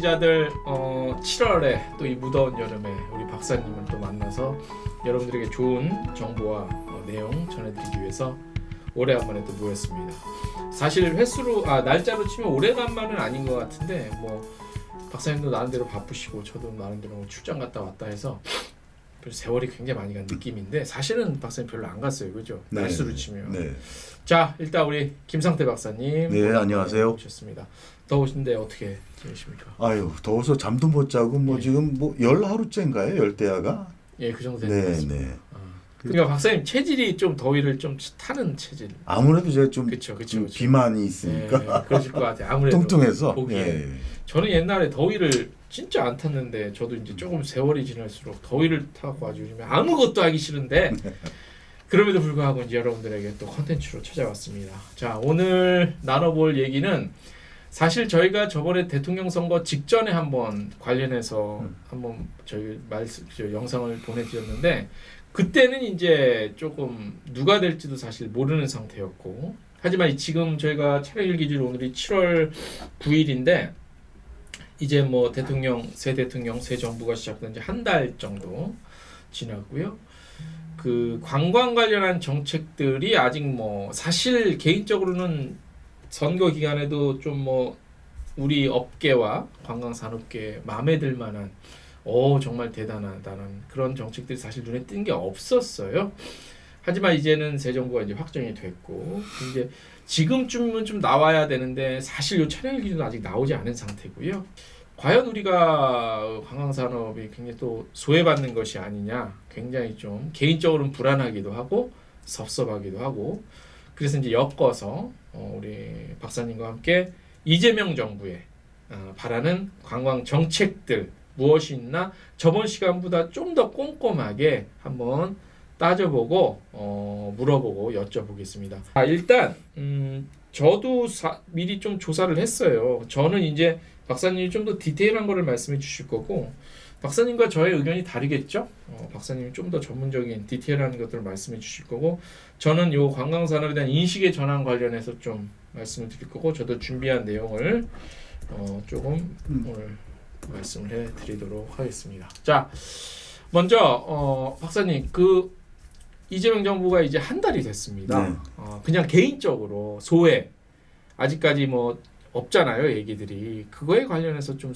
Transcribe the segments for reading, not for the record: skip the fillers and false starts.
관리자들 7월에 또 이 무더운 여름에 우리 박사님을 또 만나서 여러분들에게 좋은 정보와 내용 전해드리기 위해서 오래간만에 또 모였습니다. 사실 횟수로 날짜로 치면 오래간만은 아닌 것 같은데 뭐 박사님도 나름대로 바쁘시고 저도 나름대로 출장 갔다 왔다 해서 세월이 굉장히 많이 간 느낌인데 사실은 박사님 별로 안 갔어요, 그죠? 네. 날수로 치면. 네. 자, 일단 우리 김상태 박사님. 네, 안녕하세요. 오셨습니다. 더우신데 어떻게 지내십니까? 아유, 더워서 잠도 못 자고 뭐 네. 지금 뭐 열 하루째인가요? 열대야가? 예, 그 정도 되는 것 네, 같습니다. 네. 그러니까 박사님 체질이 좀 더위를 좀 타는 체질. 아무래도 제가 좀 그쵸. 비만이 있으니까 네, 그러실 것 같아요. 아무래도 뚱뚱해서. 보기에. 예. 저는 옛날에 더위를 진짜 안 탔는데 저도 이제 조금 세월이 지날수록 더위를 타고 아주 요즘에 아무것도 하기 싫은데 그럼에도 불구하고 이제 여러분들에게 또 컨텐츠로 찾아왔습니다. 자, 오늘 나눠볼 얘기는 사실 저희가 저번에 대통령 선거 직전에 한번 관련해서 한번 저희 영상을 보내드렸는데 그때는 이제 조금 누가 될지도 사실 모르는 상태였고 하지만 지금 저희가 촬영일 기준 오늘이 7월 9일인데 이제 뭐 새 대통령, 새 정부가 시작된 지 한 달 정도 지났고요. 그 관광 관련한 정책들이 아직 뭐 사실 개인적으로는 선거 기간에도 좀 뭐 우리 업계와 관광 산업계에 마음에 들 만한 정말 대단하다는 그런 정책들이 사실 눈에 띈 게 없었어요. 하지만 이제는 새 정부가 이제 확정이 됐고 이제 지금쯤은 좀 나와야 되는데 사실 이 촬영 기준은 아직 나오지 않은 상태고요. 과연 우리가 관광산업이 굉장히 또 소외받는 것이 아니냐, 굉장히 좀 개인적으로는 불안하기도 하고 섭섭하기도 하고 그래서 이제 엮어서 우리 박사님과 함께 이재명 정부의 바라는 관광 정책들 무엇이 있나 저번 시간보다 좀 더 꼼꼼하게 한번 따져보고 물어보고 여쭤보겠습니다. 일단 저도 미리 좀 조사를 했어요. 저는 이제 박사님이 좀 더 디테일한 거를 말씀해 주실 거고 박사님과 저의 의견이 다르겠죠? 박사님이 좀 더 전문적인 디테일한 것들을 말씀해 주실 거고 저는 요 관광산업에 대한 인식의 전환 관련해서 좀 말씀을 드릴 거고 저도 준비한 내용을 조금 오늘 말씀을 해드리도록 하겠습니다. 자, 먼저 박사님 그 이재명 정부가 이제 한 달이 됐습니다. 네. 그냥 개인적으로 소외 아직까지 뭐 없잖아요, 얘기들이. 그거에 관련해서 좀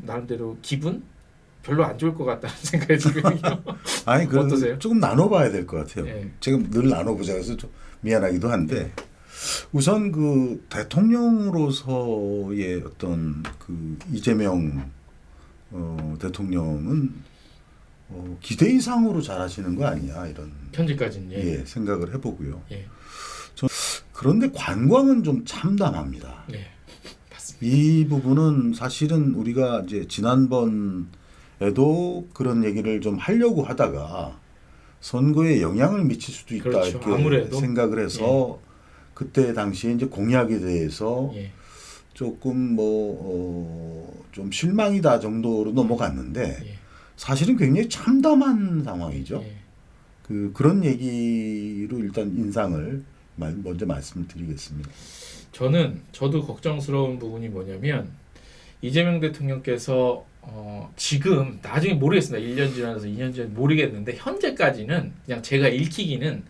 나름대로 기분 별로 안 좋을 것 같다는 생각이 들거든요. 아니, 어떠세요? 조금 나눠봐야 될 것 같아요. 네. 지금 늘 나눠보자 해서 좀 미안하기도 한데 우선 그 대통령으로서의 어떤 그 이재명 대통령은 기대 이상으로 잘하시는 거 아니냐 이런 현재까지는 예, 생각을 해보고요. 예. 그런데 관광은 좀 참담합니다. 네, 맞습니다. 이 부분은 사실은 우리가 이제 지난번에도 그런 얘기를 좀 하려고 하다가 선거에 영향을 미칠 수도 있다 그렇죠. 이렇게 아무래도. 생각을 해서 그때 당시에 이제 공약에 대해서 예. 조금 좀 실망이다 정도로 넘어갔는데 예. 사실은 굉장히 참담한 상황이죠. 예. 그런 얘기로 일단 인상을 먼저 말씀을 드리겠습니다. 저도 걱정스러운 부분이 뭐냐면 이재명 대통령께서 지금 나중에 모르겠습니다. 1년 지나서 2년 전 모르겠는데 현재까지는 그냥 제가 읽히기는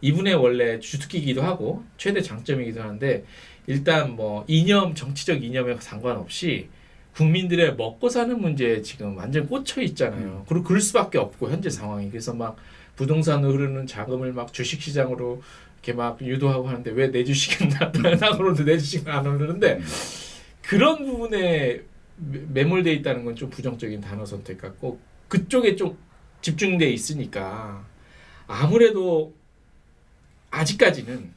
이분의 원래 주특기이기도 하고 최대 장점이기도 한데 일단 뭐 정치적 이념에 상관없이 국민들의 먹고 사는 문제에 지금 완전 꽂혀 있잖아요. 그리고 그럴 수밖에 없고 현재 상황이 그래서 막 부동산으로 흐르는 자금을 막 주식시장으로 이렇게 막 유도하고 하는데 왜 내 주식은 나오는데 내 주식은 안 오르는데 그런 부분에 매몰돼 있다는 건 좀 부정적인 단어 선택 같고 그쪽에 좀 집중돼 있으니까 아무래도 아직까지는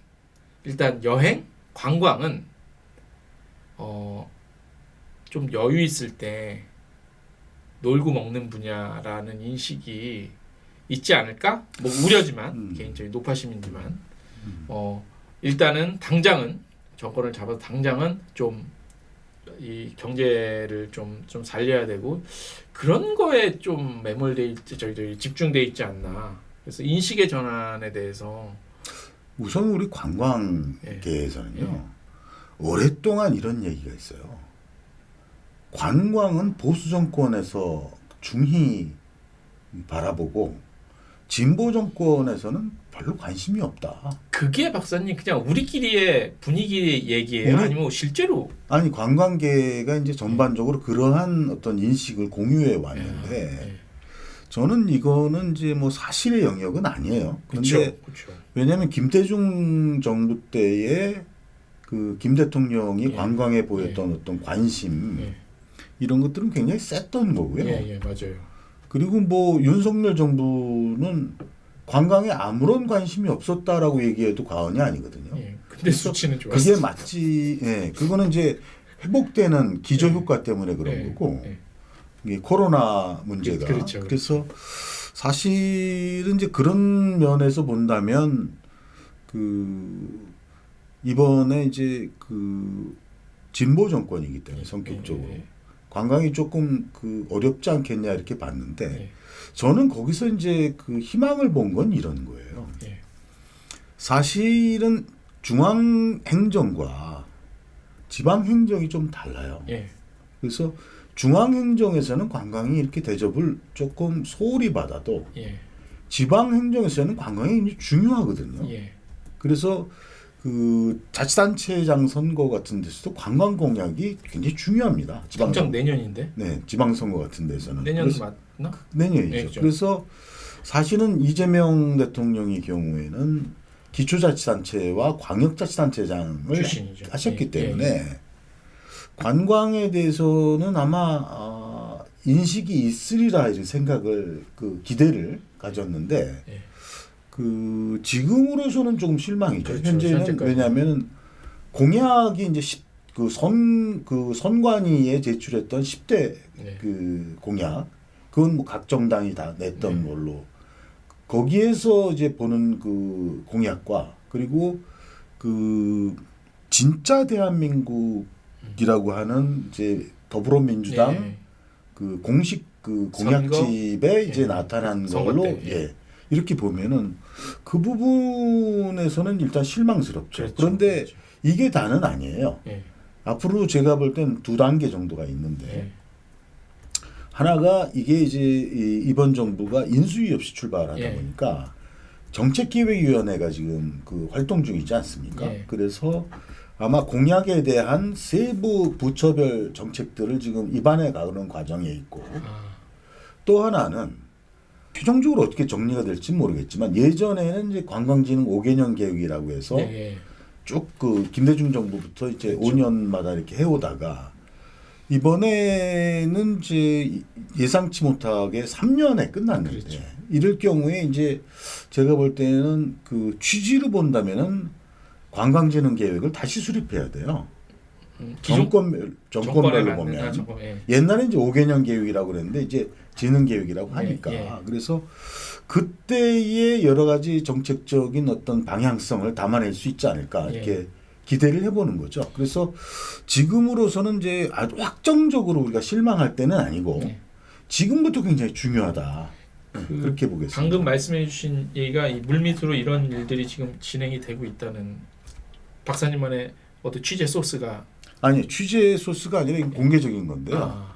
일단 여행, 관광은 좀 여유 있을 때 놀고 먹는 분야라는 인식이 있지 않을까? 뭐 우려지만 개인적인 노파심이지만 일단은 당장은 정권을 잡아서 당장은 좀 이 경제를 좀 살려야 되고 그런 거에 좀 매몰돼 있지 저희 집중돼 있지 않나. 그래서 인식의 전환에 대해서 우선 우리 관광계에서는요 오랫동안 이런 얘기가 있어요. 관광은 보수 정권에서 중히 바라보고 진보 정권에서는 별로 관심이 없다. 그게 박사님 그냥 우리끼리의 분위기 얘기예요? 아니면 실제로? 아니 관광계가 이제 전반적으로 그러한 어떤 인식을 공유해 왔는데 저는 이거는 이제 뭐 사실의 영역은 아니에요. 그런데 왜냐하면 김대중 정부 때에 그 김 대통령이 관광에 보였던 어떤 관심 이런 것들은 굉장히 셌던 거고요. 맞아요. 그리고 뭐 윤석열 정부는 관광에 아무런 관심이 없었다라고 얘기해도 과언이 아니거든요. 근데 수치는 좋았어요. 그게 맞지. 그거는 이제 회복되는 기저 효과 때문에 그런 거고 이게 코로나 문제가. 그렇죠. 그래서 사실은 이제 그런 면에서 본다면 그 이번에 이제 그 진보 정권이기 때문에 성격적으로 관광이 조금 그 어렵지 않겠냐 이렇게 봤는데 저는 거기서 이제 그 희망을 본 건 이런 거예요. 사실은 중앙 행정과 지방 행정이 좀 달라요. 그래서 중앙 행정에서는 관광이 이렇게 대접을 조금 소홀히 받아도 지방 행정에서는 관광이 이제 중요하거든요. 그래서 그 자치단체장 선거 같은 데서도 관광 공약이 굉장히 중요합니다. 당장 내년인데? 네, 지방선거 같은 데서는. 내년 맞나? 내년이죠. 그래서 사실은 이재명 대통령의 경우에는 기초자치단체와 광역자치단체장을 출신이죠. 하셨기 때문에 관광에 대해서는 아마 인식이 있으리라 이런 생각을 그 기대를 가졌는데 그 지금으로서는 조금 실망이죠. 그렇죠. 현재는 왜냐하면 공약이 이제 선관위에 제출했던 10대 그 공약 그건 뭐 각 정당이 다 냈던 걸로 거기에서 이제 보는 그 공약과 그리고 그 진짜 대한민국이라고 하는 이제 더불어민주당 그 공식 그 공약집에 이제 나타난 걸로 이렇게 보면은 그 부분에서는 일단 실망스럽죠. 그런데 이게 다는 아니에요. 앞으로 제가 볼 땐 두 단계 정도가 있는데 하나가 이게 이제 이번 정부가 인수위 없이 출발하다 보니까 정책기획위원회가 지금 그 활동 중이지 않습니까? 그래서 아마 공약에 대한 세부 부처별 정책들을 지금 입안해 가는 과정에 있고 또 하나는 최종적으로 어떻게 정리가 될지 모르겠지만 예전에는 이제 관광진흥 5개년 계획이라고 해서 쭉 그 김대중 정부부터 이제 5년마다 이렇게 해오다가 이번에는 이제 예상치 못하게 3년에 끝났는데 이럴 경우에 이제 제가 볼 때는 그 취지로 본다면은 관광진흥 계획을 다시 수립해야 돼요. 정권별로 보면 옛날에 이제 5개년 계획이라고 그랬는데 이제 진흥 계획이라고 하니까 그래서 그때의 여러 가지 정책적인 어떤 방향성을 담아낼 수 있지 않을까 이렇게 기대를 해보는 거죠. 그래서 지금으로서는 이제 아주 확정적으로 우리가 실망할 때는 아니고 지금부터 굉장히 중요하다. 그렇게 보겠습니다. 방금 말씀해주신 얘기가 이 물밑으로 이런 일들이 지금 진행이 되고 있다는 박사님만의 어떤 취재 소스가 아니 취재 소스가 아니라 공개적인 건데요.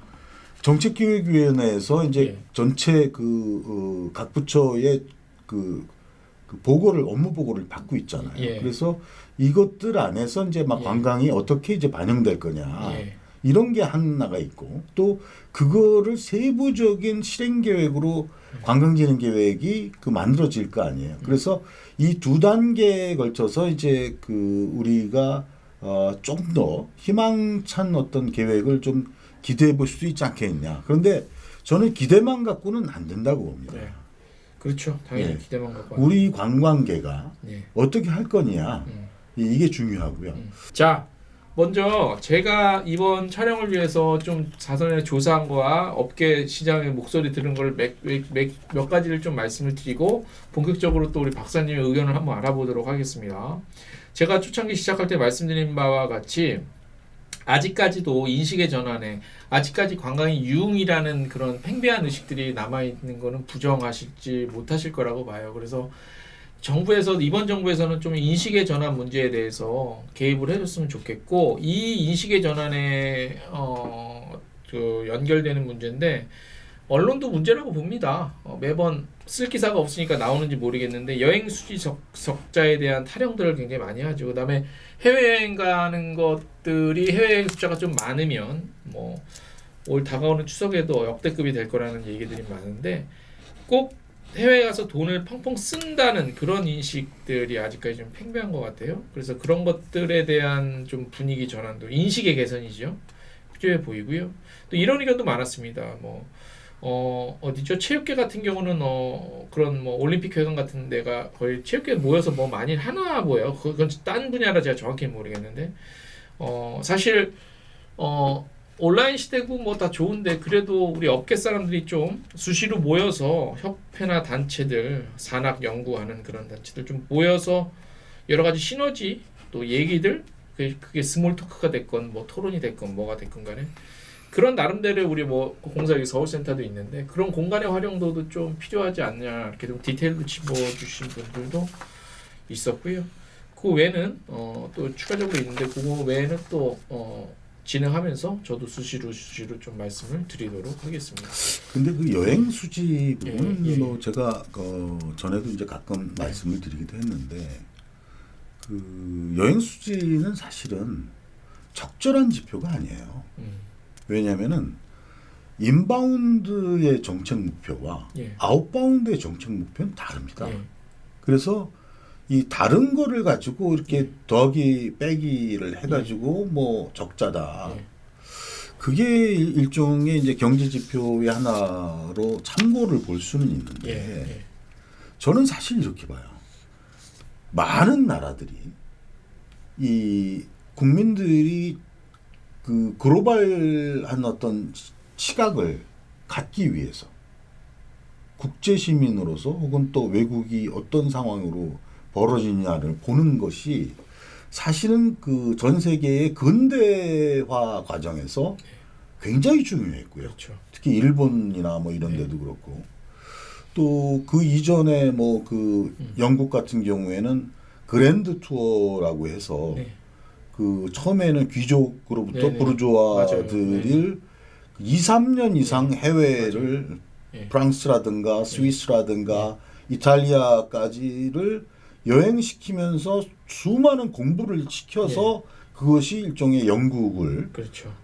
정책기획위원회에서 이제 전체 각 부처의 그 보고를 업무 보고를 받고 있잖아요. 그래서 이것들 안에서 이제 막 관광이 어떻게 이제 반영될 거냐 이런 게 하나가 있고 또 그거를 세부적인 실행 계획으로 관광진흥 계획이 그 만들어질 거 아니에요. 그래서 이 두 단계에 걸쳐서 이제 그 우리가 좀 더 희망찬 어떤 계획을 좀 기대해 볼 수도 있지 않겠냐. 그런데 저는 기대만 갖고는 안 된다고 봅니다. 그렇죠. 당연히 기대만 갖고. 우리 관광계가 어떻게 할 거냐. 이게 중요하고요. 자, 먼저 제가 이번 촬영을 위해서 좀 사전에 조사한 거와 업계 시장의 목소리 들은 걸 몇 가지를 좀 말씀을 드리고 본격적으로 또 우리 박사님의 의견을 한번 알아보도록 하겠습니다. 제가 초창기 시작할 때 말씀드린 바와 같이 아직까지도 인식의 전환에 아직까지 관광이 유흥이라는 그런 팽배한 의식들이 남아있는 거는 부정하실지 못하실 거라고 봐요. 그래서 이번 정부에서는 좀 인식의 전환 문제에 대해서 개입을 해줬으면 좋겠고 이 인식의 전환에 그 연결되는 문제인데 언론도 문제라고 봅니다. 매번 쓸 기사가 없으니까 나오는지 모르겠는데 여행 수지 적자에 대한 타령들을 굉장히 많이 하죠. 그다음에 해외여행 가는 것들이 해외여행 숫자가 좀 많으면 뭐 올 다가오는 추석에도 역대급이 될 거라는 얘기들이 많은데 꼭 해외에 가서 돈을 펑펑 쓴다는 그런 인식들이 아직까지 좀 팽배한 것 같아요. 그래서 그런 것들에 대한 좀 분위기 전환도 인식의 개선이죠. 필요해 보이고요. 또 이런 의견도 많았습니다. 뭐 어디죠? 체육계 같은 경우는 그런 뭐 올림픽 회관 같은 데가 거의 체육계 모여서 뭐 많이 하나 보여요. 그건 딴 분야라 제가 정확히 모르겠는데 사실 온라인 시대고 뭐 다 좋은데 그래도 우리 업계 사람들이 좀 수시로 모여서 협회나 단체들 산학 연구하는 그런 단체들 좀 모여서 여러 가지 시너지 또 얘기들 그게 스몰 토크가 됐건 뭐 토론이 됐건 뭐가 됐건 간에 그런 나름대로 우리 뭐 공사기 서울센터도 있는데 그런 공간의 활용도도 좀 필요하지 않냐 이렇게 좀 디테일로 짚어주신 분들도 있었고요. 그 외에는 또 추가적으로 있는데 그거 외에는 또 진행하면서 저도 수시로 좀 말씀을 드리도록 하겠습니다. 근데 그 여행 수지 부분은 예. 뭐 제가 전에도 이제 가끔 말씀을 드리기도 했는데 그 여행 수지는 사실은 적절한 지표가 아니에요. 왜냐하면은 인바운드의 정책 목표와 아웃바운드의 정책 목표는 다릅니다. 그래서 이 다른 거를 가지고 이렇게 더하기 빼기를 해가지고 뭐 적자다. 그게 일종의 이제 경제 지표의 하나로 참고를 볼 수는 있는데 저는 사실 이렇게 봐요. 많은 나라들이 이 국민들이 그 글로벌한 어떤 시각을 갖기 위해서 국제 시민으로서 혹은 또 외국이 어떤 상황으로 벌어지냐를 보는 것이 사실은 그 전 세계의 근대화 과정에서 굉장히 중요했고요. 그렇죠. 특히 일본이나 뭐 이런 데도 그렇고 또 그 이전에 뭐 그 영국 같은 경우에는 그랜드 투어라고 해서 그 처음에는 귀족으로부터 부르주아들을 2, 3년 이상 해외를 프랑스라든가 스위스라든가 이탈리아까지를 여행시키면서 수많은 공부를 시켜서 그것이 일종의 영국을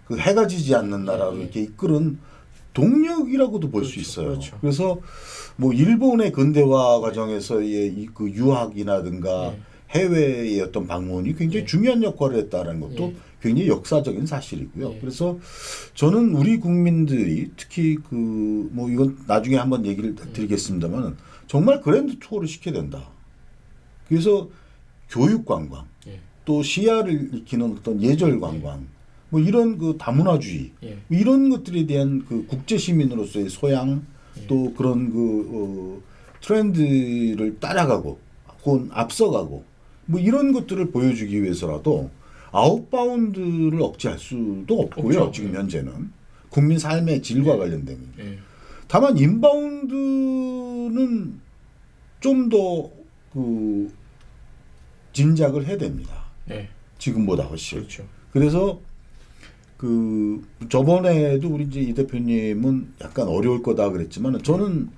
그 해가 지지 않는 나라로 이렇게 이끌은 동력이라고도 볼 수 있어요. 그래서 뭐 일본의 근대화 과정에서의 그 유학이라든가 해외의 어떤 방문이 굉장히 중요한 역할을 했다는 것도 굉장히 역사적인 사실이고요. 그래서 저는 우리 국민들이 특히 그 뭐 이건 나중에 한번 얘기를 드리겠습니다만 정말 그랜드 투어를 시켜야 된다. 그래서 교육 관광, 또 시야를 익히는 어떤 예절 관광, 뭐 이런 그 다문화주의, 이런 것들에 대한 그 국제 시민으로서의 소양, 또 그런 그 트렌드를 따라가고, 혹은 앞서가고, 뭐 이런 것들을 보여주기 위해서라도 아웃바운드를 억제할 수도 없고요. 없죠. 지금 현재는 국민 삶의 질과 관련된. 다만 인바운드는 좀 더 그 진작을 해야 됩니다. 지금보다 훨씬. 그래서 그 저번에도 우리 이제 이 대표님은 약간 어려울 거다 그랬지만 저는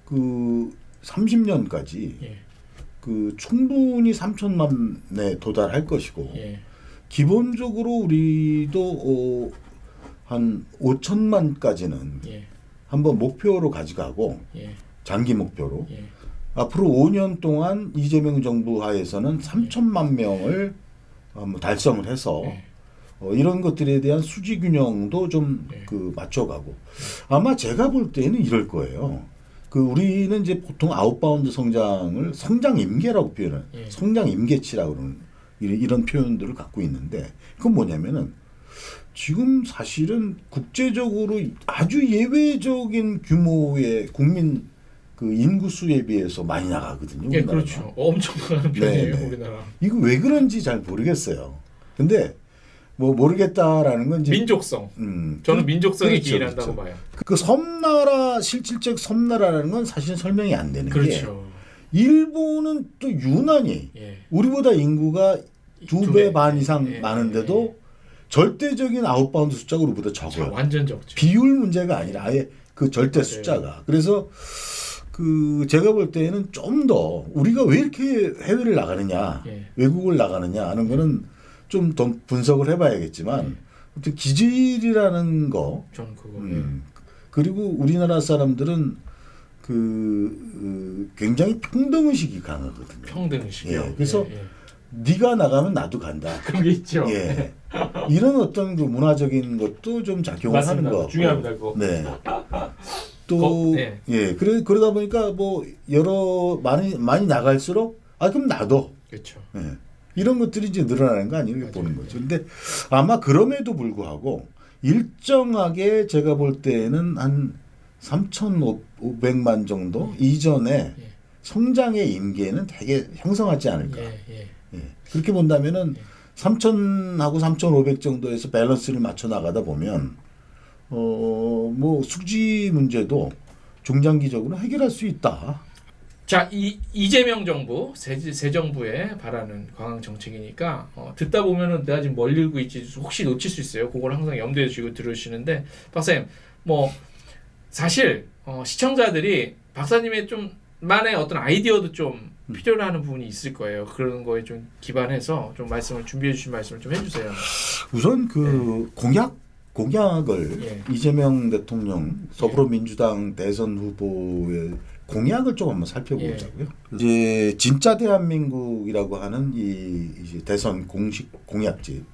그 30년까지 그 충분히 3천만에 도달할 것이고 기본적으로 우리도 한 5천만까지는 한번 목표로 가져가고 장기 목표로 앞으로 5년 동안 이재명 정부 하에서는 3천만 명을 달성을 해서 이런 것들에 대한 수지 균형도 좀 그 맞춰가고 아마 제가 볼 때는 이럴 거예요. 그 우리는 이제 보통 아웃바운드 성장을 성장 임계라고 표현을 성장 임계치라고 그러는 이런 표현들을 갖고 있는데 그건 뭐냐면은 지금 사실은 국제적으로 아주 예외적인 규모의 국민 그 인구수에 비해서 많이 나가거든요. 예, 그렇죠. 엄청 나가는 편이에요, 우리나라. 이거 왜 그런지 잘 모르겠어요. 근데 뭐 모르겠다라는 건 이제 민족성. 저는 민족성이 기인한다고 봐요. 그 섬나라 실질적 섬나라라는 건 사실 설명이 안 되는 게 일본은 또 유난히 우리보다 인구가 2배 반 이상 많은데도 절대적인 아웃바운드 숫자가 우리보다 자, 적어요. 완전 적죠. 비율 문제가 아니라 아예 그 절대 맞아요. 숫자가. 그래서 그 제가 볼 때는 좀 더 우리가 왜 이렇게 해외를 나가느냐, 예. 외국을 나가느냐 하는 거는 좀 더 분석을 해봐야겠지만 아무튼 기질이라는 거, 전 그거. 그리고 우리나라 사람들은 굉장히 평등 의식이 강하거든요. 평등식이요. 예, 그래서 네가 나가면 나도 간다. 그런 게 있죠. 예. 이런 어떤 그 문화적인 것도 좀 작용을 하는 맞습니다. 거. 중요합니다. 그거. 네. 또 네. 예. 그러다 보니까 뭐 많이 나갈수록 그럼 나도 그렇죠. 예. 이런 것들이 이제 늘어나는 거 아니에요? 맞아요. 보는 거죠. 근데 아마 그럼에도 불구하고 일정하게 제가 볼 때는 한 3,500만 정도 이전에 예. 성장의 임계는 되게 형성하지 않을까. 예, 예. 예. 그렇게 본다면은 3,000하고 3,500 정도에서 밸런스를 맞춰 나가다 보면 뭐 수지 문제도 중장기적으로 해결할 수 있다. 자, 이재명 정부 새 정부에 바라는 관광 정책이니까 듣다 보면은 내가 지금 뭘 읽고 있지 혹시 놓칠 수 있어요. 그걸 항상 염두에 두시고 들으시는데 박사님 뭐 사실 시청자들이 박사님의 좀 만의 어떤 아이디어도 좀 필요로 하는 부분이 있을 거예요. 그런 거에 좀 기반해서 좀 말씀을 준비해 주신 말씀을 좀 해주세요. 우선 그 공약을 예. 이재명 대통령 더불어민주당 대선 후보의 공약을 좀 한번 살펴보자고요. 이제 진짜 대한민국이라고 하는 이제 대선 공식 공약집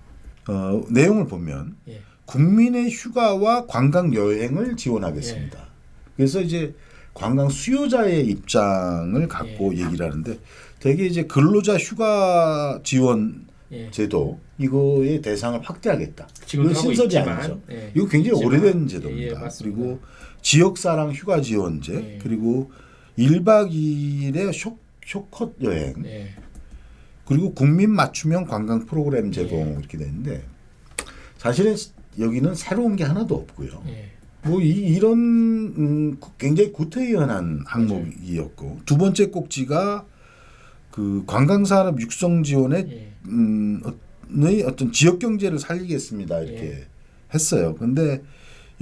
내용을 보면 예. 국민의 휴가와 관광 여행을 지원하겠습니다. 그래서 이제 관광 수요자의 입장을 갖고 얘기를 하는데 되게 이제 근로자 휴가 지원 제도 이거의 대상을 확대하겠다. 지금 이거 하고 신설이 있지만, 아니죠. 예. 이거 굉장히 있지만, 오래된 제도입니다. 맞습니다. 그리고 지역사랑 휴가 지원제 그리고 1박 2일의 쇼컷 여행 그리고 국민 맞춤형 관광 프로그램 제공 이렇게 되는데 사실은 여기는 새로운 게 하나도 없고요. 뭐 이런 굉장히 구태의연한 항목이었고 두 번째 꼭지가 그 관광산업 육성 지원의 어떤 지역 경제를 살리겠습니다 이렇게 했어요. 그런데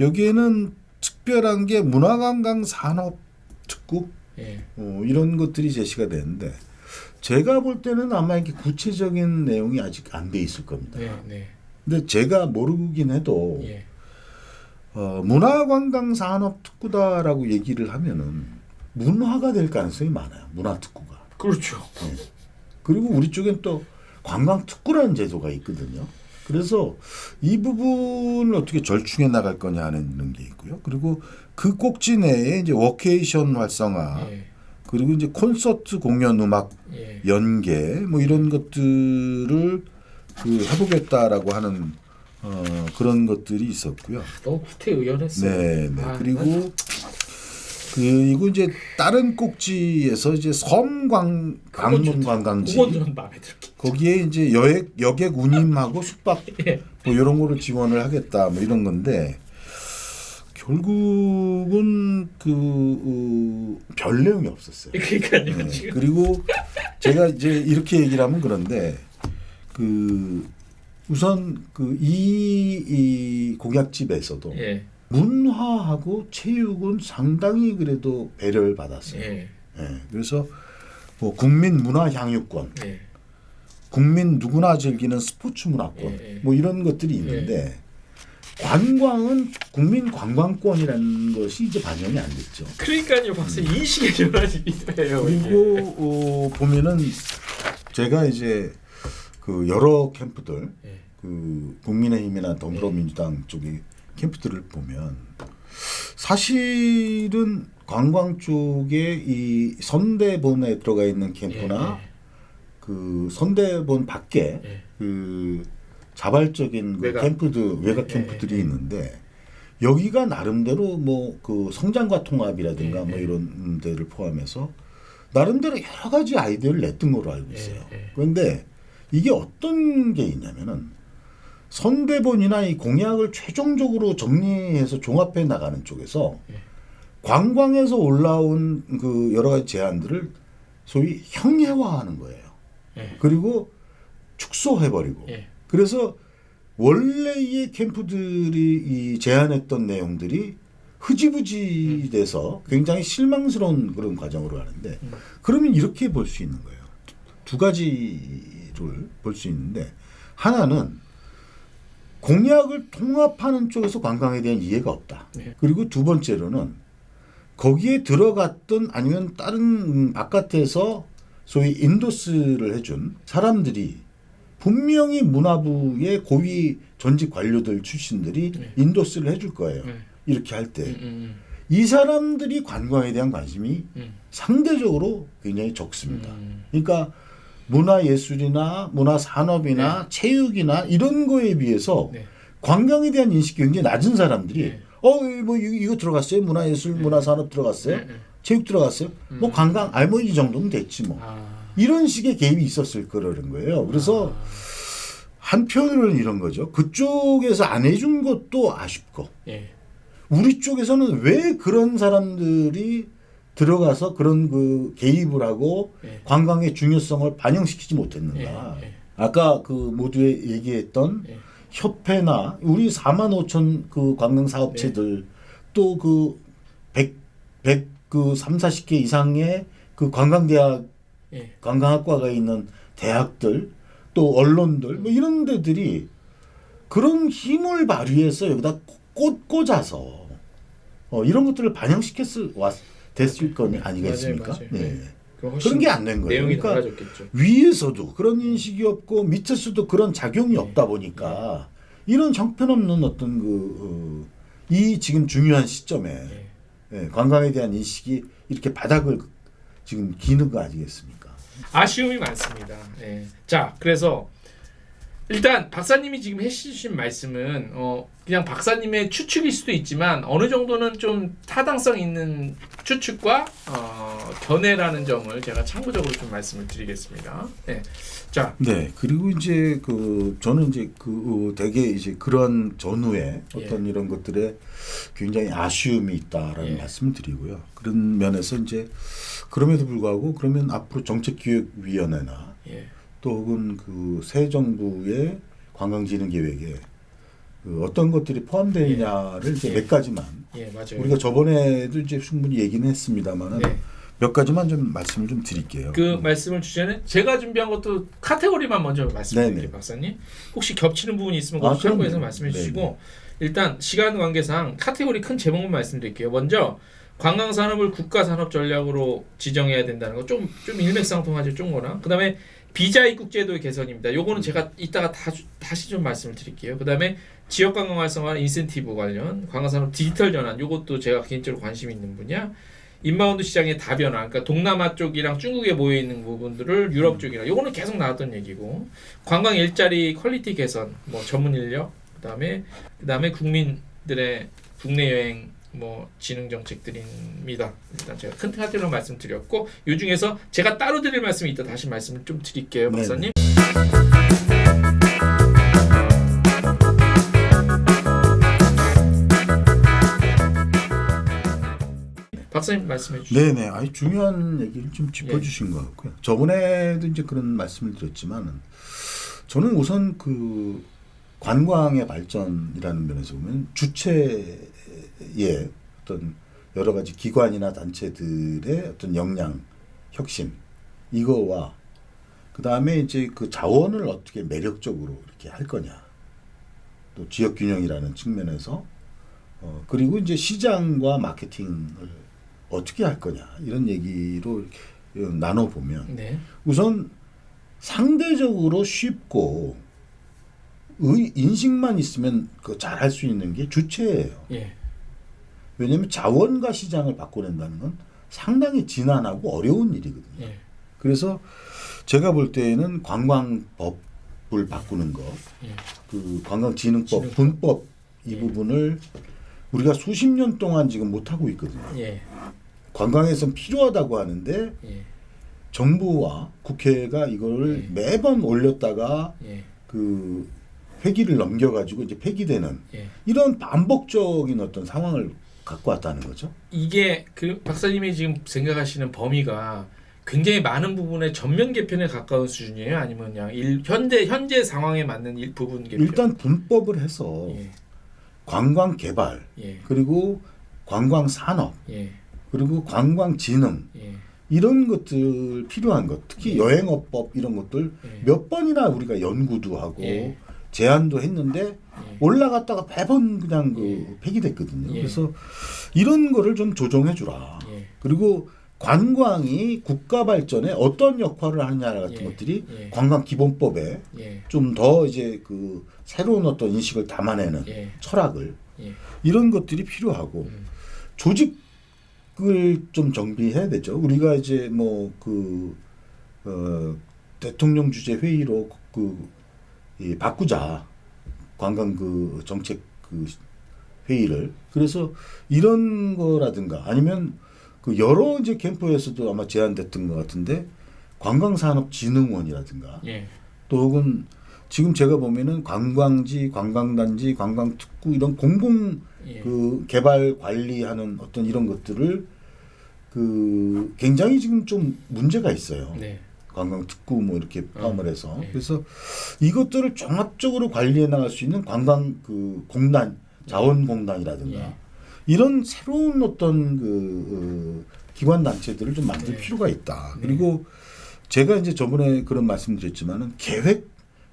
여기에는 특별한 게 문화관광 산업 특구 이런 것들이 제시가 되는데 제가 볼 때는 아마 이렇게 구체적인 내용이 아직 안 돼 있을 겁니다. 근데 제가 모르긴 해도 문화관광 산업 특구다라고 얘기를 하면은 문화가 될 가능성이 많아요. 문화 특구가. 그렇죠. 그리고 우리 쪽엔 또 관광 특구라는 제도가 있거든요. 그래서 이 부분을 어떻게 절충해 나갈 거냐 하는 게 있고요. 그리고 그 꼭지 내에 이제 워케이션 활성화 그리고 이제 콘서트 공연 음악 연계 뭐 이런 것들을 그 해보겠다라고 하는 그런 것들이 있었고요. 너무 구태의연했어요. 네. 그리고 그리고 이제 다른 꼭지에서 이제 방문 관광지 그건 좀 마음에 들게. 거기에 이제 여객 운임하고 숙박 뭐 이런 거를 지원을 하겠다 뭐 이런 건데 결국은 별 내용이 없었어요. 그러니까요. 지금. 그리고 제가 이제 이렇게 얘기를 하면 그런데 우선 이 공약집에서도 문화하고 체육은 상당히 그래도 배려를 받았어요. 그래서 뭐 국민 문화 향유권, 국민 누구나 즐기는 스포츠 문화권, 뭐 이런 것들이 있는데 관광은 국민 관광권이라는 것이 이제 반영이 안 됐죠. 그러니까요, 박사님 인식의 전환이 있어요. 그리고 보면은 제가 이제 그 여러 캠프들, 그 국민의힘이나 더불어민주당 쪽에 캠프들을 보면 사실은 관광 쪽에 이 선대본에 들어가 있는 캠프나 그 선대본 밖에 그 자발적인 그 외곽 캠프들이 있는데 여기가 나름대로 뭐 그 성장과 통합이라든가 뭐 이런 데를 포함해서 나름대로 여러 가지 아이디어를 냈던 걸로 알고 있어요. 그런데 이게 어떤 게 있냐면은 선대본이나 이 공약을 최종적으로 정리해서 종합해 나가는 쪽에서 관광에서 올라온 그 여러 가지 제안들을 소위 형해화하는 거예요. 그리고 축소해버리고. 그래서 원래의 캠프들이 이 제안했던 내용들이 흐지부지 돼서 굉장히 실망스러운 그런 과정으로 가는데 그러면 이렇게 볼 수 있는 거예요. 두 가지를 볼 수 있는데 하나는 공약을 통합하는 쪽에서 관광에 대한 이해가 없다. 네. 그리고 두 번째로는 거기에 들어갔던 아니면 다른 바깥에서 소위 인도스를 해준 사람들이 분명히 문화부의 고위 전직 관료들 출신들이 네. 인도스를 해줄 거예요. 네. 이렇게 할 때. 이 사람들이 관광에 대한 관심이 상대적으로 굉장히 적습니다. 그러니까 문화예술이나 문화산업이나 네. 체육이나 이런 거에 비해서 네. 관광에 대한 인식이 굉장히 낮은 사람들이 네. 뭐 이거 들어갔어요? 문화예술, 문화산업 들어갔어요? 네. 체육 들어갔어요? 뭐 관광, 뭐 이 정도면 됐지 뭐. 이런 식의 개입이 있었을 거라는 거예요. 그래서 한편으로는 이런 거죠. 그쪽에서 안 해준 것도 아쉽고 예. 우리 쪽에서는 왜 그런 사람들이 들어가서 그런 그 개입을 하고 예. 관광의 중요성을 반영시키지 못했는가. 예. 아까 그 모두에 얘기했던 예. 협회나 우리 4만 5천 그 관광 사업체들 또 그 100 그 3, 40개 이상의 그 관광대학 예. 관광학과가 있는 대학들 또 언론들 뭐 이런 데들이 그런 힘을 발휘해서 여기다 꽂아서 이런 것들을 반영시켰을 됐을 건 아니겠습니까? 맞아요. 네. 훨씬 그런 게 안 된 거예요. 내용이 그러니까 달라졌겠죠. 위에서도 그런 인식이 없고 밑에서도 그런 작용이 없다 보니까 이런 형편없는 어떤 이 지금 중요한 시점에 관광에 대한 인식이 이렇게 바닥을 지금 기는 거 아니겠습니까? 아쉬움이 많습니다. 예. 자, 그래서 일단 박사님이 지금 해주신 말씀은 그냥 박사님의 추측일 수도 있지만 어느 정도는 좀 타당성 있는 추측과 견해라는 점을 제가 참고적으로 좀 말씀을 드리겠습니다. 네. 자, 네. 그리고 이제 저는 이제 되게 이제 그런 전후에 어떤 이런 것들에 굉장히 아쉬움이 있다라는 말씀을 드리고요. 그런 면에서 이제 그럼에도 불구하고 그러면 앞으로 정책기획위원회나 또 혹은 새 정부의 관광진흥계획에 어떤 것들이 포함되느냐를 이제 몇 가지만 맞아요. 우리가 저번에도 이제 충분히 얘기는 했습니다만은 몇 가지만 좀 말씀을 좀 드릴게요. 그 말씀을 주제는 제가 준비한 것도 카테고리만 먼저 말씀드릴게요, 박사님. 혹시 겹치는 부분이 있으면 그것도 참고해서 말씀해 주시고 일단 시간 관계상 카테고리 큰 제목만 말씀드릴게요. 먼저 관광산업을 국가산업전략으로 지정해야 된다는 거 좀 일맥상통하죠, 좀거나. 그다음에 비자 입국 제도의 개선입니다. 요거는 제가 이따가 다시 좀 말씀을 드릴게요. 그다음에 지역 관광 활성화 인센티브 관련 관광산업 디지털 전환 요것도 제가 개인적으로 관심이 있는 분야. 인바운드 시장의 다변화, 그러니까 동남아 쪽이랑 중국에 모여 있는 부분들을 유럽 쪽이랑 요거는 계속 나왔던 얘기고 관광 일자리 퀄리티 개선, 뭐 전문 인력, 그다음에 국민들의 국내 여행 진흥 정책들입니다. 일단 제가 큰 카테고리로 말씀드렸고 이 중에서 제가 따로 드릴 말씀이 있다 다시 말씀을 좀 드릴게요, 박사님. 박사님 말씀해 주시죠. 네네, 아주 중요한 얘기를 좀 짚어주신 것 같고요. 저번에도 이제 그런 말씀을 드렸지만은 저는 우선 관광의 발전이라는 면에서 보면 주체의 어떤 여러 가지 기관이나 단체들의 어떤 역량, 혁신 이거와 그 다음에 이제 그 자원을 어떻게 매력적으로 이렇게 할 거냐, 또 지역 균형이라는 측면에서 그리고 이제 시장과 마케팅을 어떻게 할 거냐 이런 얘기로 나눠 보면 우선 상대적으로 쉽고 인식만 있으면 잘 할 수 있는 게 주체예요. 왜냐하면 자원과 시장을 바꿔낸다는 건 상당히 지난하고 어려운 일이거든요. 그래서 제가 볼 때에는 관광법을 바꾸는 것, 관광진흥법, 분법 이 부분을 우리가 수십 년 동안 지금 못 하고 있거든요. 관광에선 필요하다고 하는데 정부와 국회가 이걸 매번 올렸다가 회기를 넘겨가지고 이제 폐기되는 이런 반복적인 어떤 상황을 갖고 왔다는 거죠. 이게 박사님이 지금 생각하시는 범위가 굉장히 많은 부분에 전면 개편에 가까운 수준이에요? 아니면 그냥 현재 상황에 맞는 부분 개편? 일단 분법을 해서 예. 관광 개발 예. 그리고 관광 산업 예. 그리고 관광 진흥 예. 이런 것들 필요한 것 특히 예. 여행업법 이런 것들 예. 몇 번이나 우리가 연구도 하고 예. 제안도 했는데 예. 올라갔다가 매번 그냥 예. 폐기됐거든요. 예. 그래서 이런 거를 좀 조정해 주라. 예. 그리고 관광이 국가 발전에 어떤 역할을 하느냐 같은 예. 것들이 예. 관광 기본법에 예. 좀 더 이제 그 새로운 어떤 인식을 담아내는 예. 철학을 예. 이런 것들이 필요하고 조직을 좀 정비해야 되죠. 우리가 이제 뭐 대통령 주재 회의로 바꾸자 관광 정책 회의를 그래서 이런 거라든가 아니면 여러 이제 캠프에서도 아마 제안됐던 것 같은데 관광산업진흥원이라든가 예. 또 혹은 지금 제가 보면은 관광지, 관광단지, 관광특구 이런 공공 예. 개발 관리하는 어떤 이런 것들을 굉장히 지금 좀 문제가 있어요. 네. 관광특구 뭐 이렇게 포함을 해서 네. 그래서 이것들을 종합적으로 관리해 나갈 수 있는 관광 공단, 자원공단이라든가 예. 이런 새로운 어떤 기관 단체들을 좀 만들 네. 필요가 있다. 네. 그리고 제가 이제 저번에 그런 말씀드렸지만은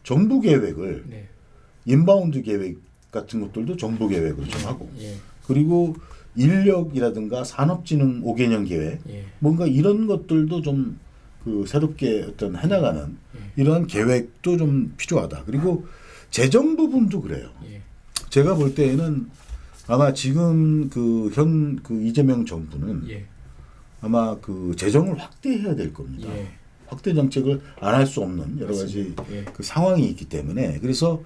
정부 계획을 네. 인바운드 계획 같은 것들도 정부 계획으로 좀 하고 예. 그리고 인력이라든가 산업진흥 5개년 계획 예. 뭔가 이런 것들도 좀 새롭게 어떤 해나가는 예. 이러한 계획도 좀 필요하다. 그리고 재정 부분도 그래요. 예. 제가 볼 때에는 아마 지금 이재명 정부는 예. 아마 재정을 확대해야 될 겁니다. 예. 확대 정책을 안 할 수 없는 여러 가지 예. 상황이 있기 때문에 그래서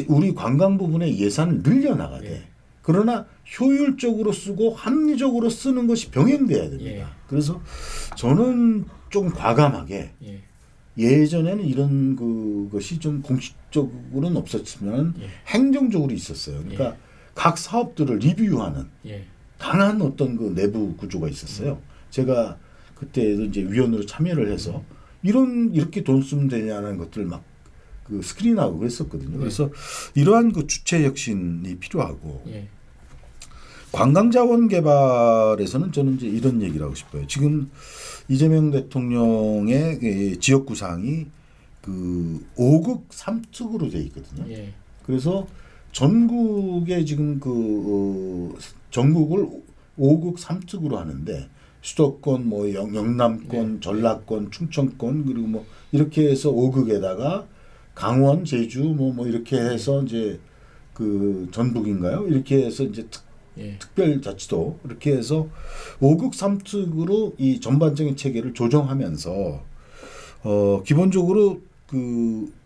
우리 관광 부분의 예산을 늘려나가야 돼. 예. 그러나 효율적으로 쓰고 합리적으로 쓰는 것이 병행돼야 됩니다. 예. 그래서 저는 좀 과감하게 예. 예전에는 이런 것이 좀 공식적으로는 없었지만 예. 행정적으로 있었어요. 그러니까 예. 각 사업들을 리뷰하는 예. 강한 어떤 내부 구조가 있었어요. 제가 그때도 이제 위원으로 참여를 해서 이렇게 돈 쓰면 되냐는 것들을 막 스크린하고 그랬었거든요. 그래서 이러한 주체 혁신이 필요하고 예. 관광자원 개발에서는 저는 이제 이런 얘기를 하고 싶어요. 지금 이재명 대통령의 지역 구상이 5극 3특으로 돼 있거든요. 예. 그래서 전국에 지금 전국을 5극 3특으로 하는데 수도권, 뭐 영남권, 네. 전라권, 충청권 그리고 뭐 이렇게 해서 5극에다가 강원, 제주 뭐 이렇게 해서 이제 전북인가요? 이렇게 해서 이제 특별자치도 이렇게 해서 5극 3특으로 이 전반적인 체계를 조정하면서 기본적으로